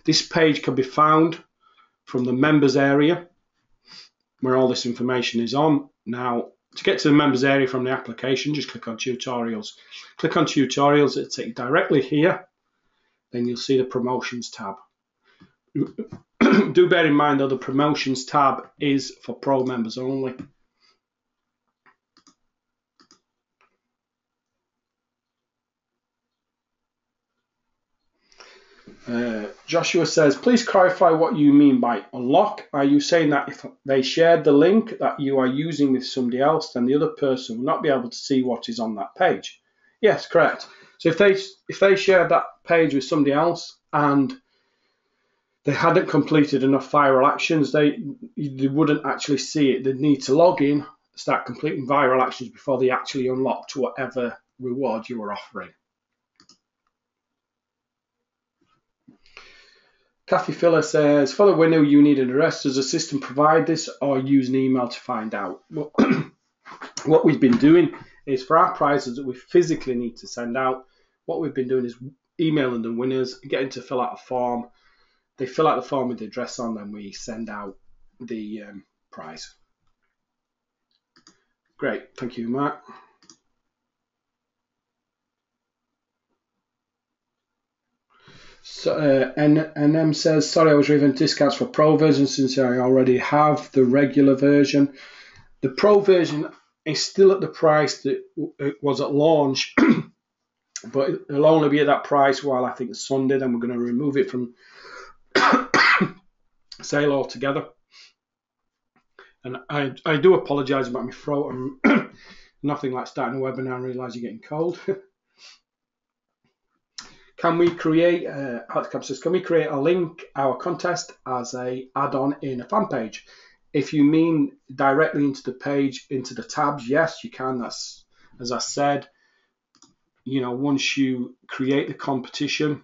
This page can be found from the members area, where all this information is on. Now, to get to the members area from the application, just click on tutorials. Click on tutorials, it'll take you directly here. Then you'll see the promotions tab. Do bear in mind though, the promotions tab is for pro members only. Joshua says, please clarify what you mean by unlock. Are you saying that if they shared the link that you are using with somebody else, then the other person will not be able to see what is on that page? Yes, correct. So if they shared that page with somebody else and they hadn't completed enough viral actions, they wouldn't actually see it. They'd need to log in, start completing viral actions before they actually unlocked whatever reward you were offering. Kathy Filler says, for the winner, you need an address. Does the system provide this, or use an email to find out? Well, what we've been doing is for our prizes that we physically need to send out, what we've been doing is emailing the winners, getting to fill out a form. They fill out the form with the address on, and we send out the prize. Great, thank you, Mark. So, NM says, sorry, I was reading discounts for Pro version since I already have the regular version. The Pro version is still at the price that it was at launch, but it'll only be at that price while I think Sunday. Then we're going to remove it from sale altogether. And I do apologise about my throat. I'm nothing like starting a webinar and realise you're getting cold. Can we create, can we create a link, our contest, as a add-on in a fan page? If you mean directly into the page, into the tabs, yes, you can. That's, as I said, you know, once you create the competition,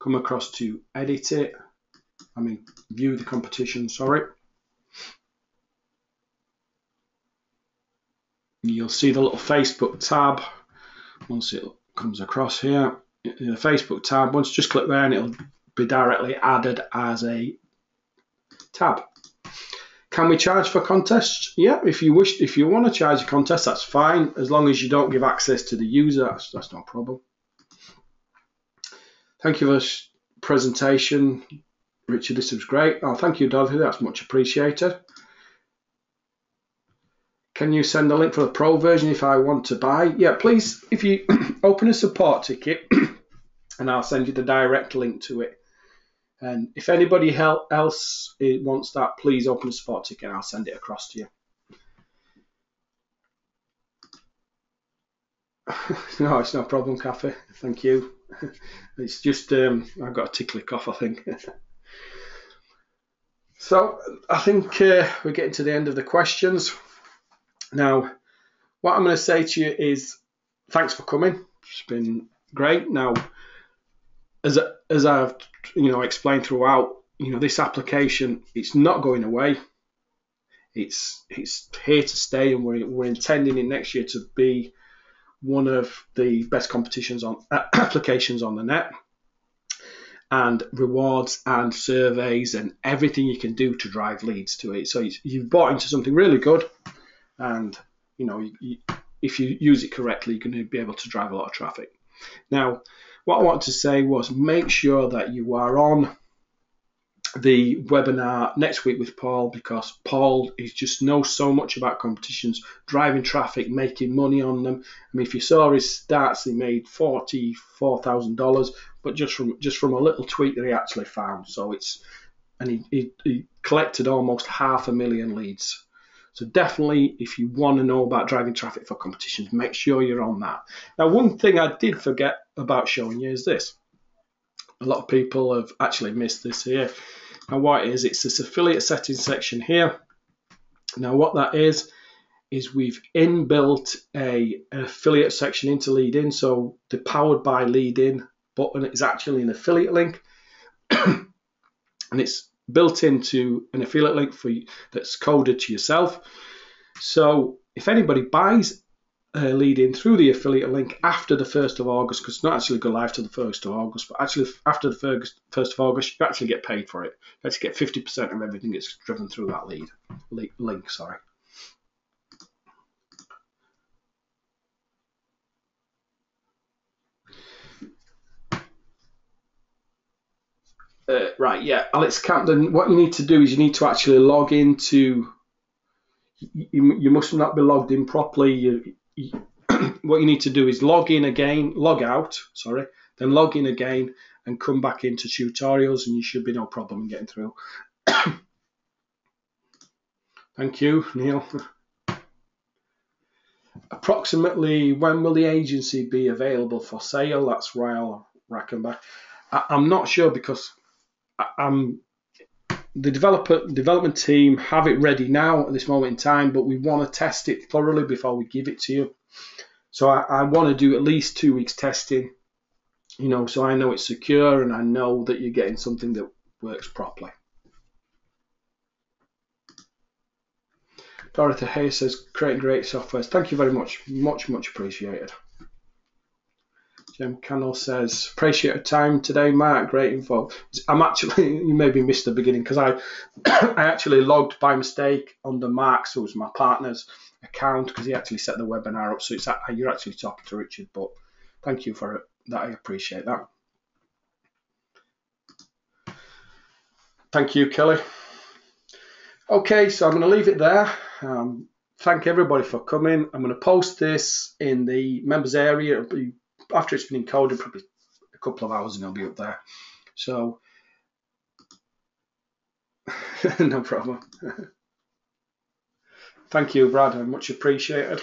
come across to edit it. I mean, view the competition, sorry. You'll see the little Facebook tab. Once it comes across here, in the Facebook tab, once you just click there and it'll be directly added as a tab. Can we charge for contests? Yeah, if you wish, if you want to charge a contest, that's fine, as long as you don't give access to the user. That's no problem. Thank you for this presentation, Richard. This was great. Oh, thank you, Dorothy. That's much appreciated. Can you send a link for the Pro version if I want to buy? Yeah, please, if you open a support ticket, and I'll send you the direct link to it. And if anybody else wants that, please open a support ticket and I'll send it across to you. No, it's no problem, Kathy. Thank you. It's just, I've got a tickly cough, I think. So I think we're getting to the end of the questions. Now, what I'm going to say to you is thanks for coming. It's been great. Now, as I've explained throughout, this application, it's not going away. It's here to stay, and we're intending it next year to be one of the best competitions on applications on the net, and rewards and surveys and everything you can do to drive leads to it. So you've bought into something really good, and if you use it correctly, you're going to be able to drive a lot of traffic. Now, what I wanted to say was make sure that you are on the webinar next week with Paul, because Paul just knows so much about competitions, driving traffic, making money on them. I mean, if you saw his stats, he made $44,000, but just from a little tweak that he actually found. So he collected almost 500,000 leads. So definitely, if you want to know about driving traffic for competitions, make sure you're on that. Now, one thing I did forget about showing you is this. A lot of people have actually missed this here. Now, what it is, it's this affiliate settings section here. Now, what that is we've inbuilt an affiliate section into Leadin. So the powered by Leadin button is actually an affiliate link. And it's built into an affiliate link for you that's coded to yourself. So if anybody buys Leadin through the affiliate link after the 1st of August, because it's not actually go live to the 1st of August, but actually after the 1st of August, you actually get paid for it. You actually get 50% of everything that's driven through that link. Sorry. Right, yeah, Alex Captain, what you need to do is you need to actually log into, you must not be logged in properly. What you need to do is log out, then log in again and come back into tutorials, and you should be no problem in getting through. Thank you, Neil. Approximately when will the agency be available for sale? That's Ryle Rackenbach. I'm not sure, because the development team have it ready now at this moment in time, but we want to test it thoroughly before we give it to you. So I want to do at least 2 weeks testing you know, so I know it's secure and I know that you're getting something that works properly. Dorothy Hayes says, creating great software. Thank you very much. Much appreciated. Jem Cannell says, appreciate your time today, Mark. Great info. I'm actually, you maybe missed the beginning because I actually logged by mistake under Mark's, who was my partner's account, because he actually set the webinar up. So you're actually talking to Richard, but thank you for that. I appreciate that. Thank you, Kelly. Okay, so I'm going to leave it there. Thank everybody for coming. I'm going to post this in the members area. It'll be, after it's been encoded, probably a couple of hours and it'll be up there. So, no problem. Thank you, Brad. I much appreciated.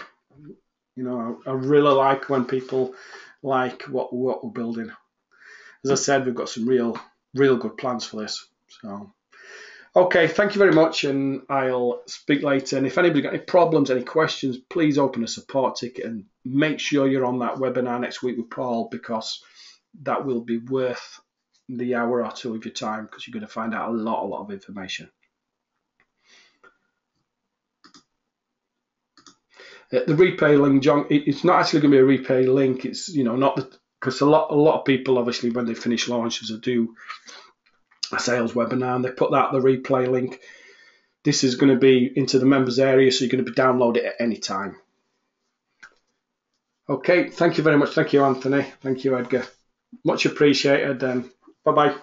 You know, I really like when people like what we're building. As I said, we've got some real good plans for this. So, okay, thank you very much, and I'll speak later. And if anybody got any problems, any questions, please open a support ticket and make sure you're on that webinar next week with Paul, because that will be worth the hour or two of your time, because you're going to find out a lot of information. The replay link, John, it's not actually going to be a replay link. It's, you know, not because a lot of people, obviously, when they finish launches or do a sales webinar and they put that the replay link, this is going to be into the members area, so you're going to be download it at any time. Okay, thank you very much. Thank you, Anthony. Thank you, Edgar. Much appreciated. Bye-bye.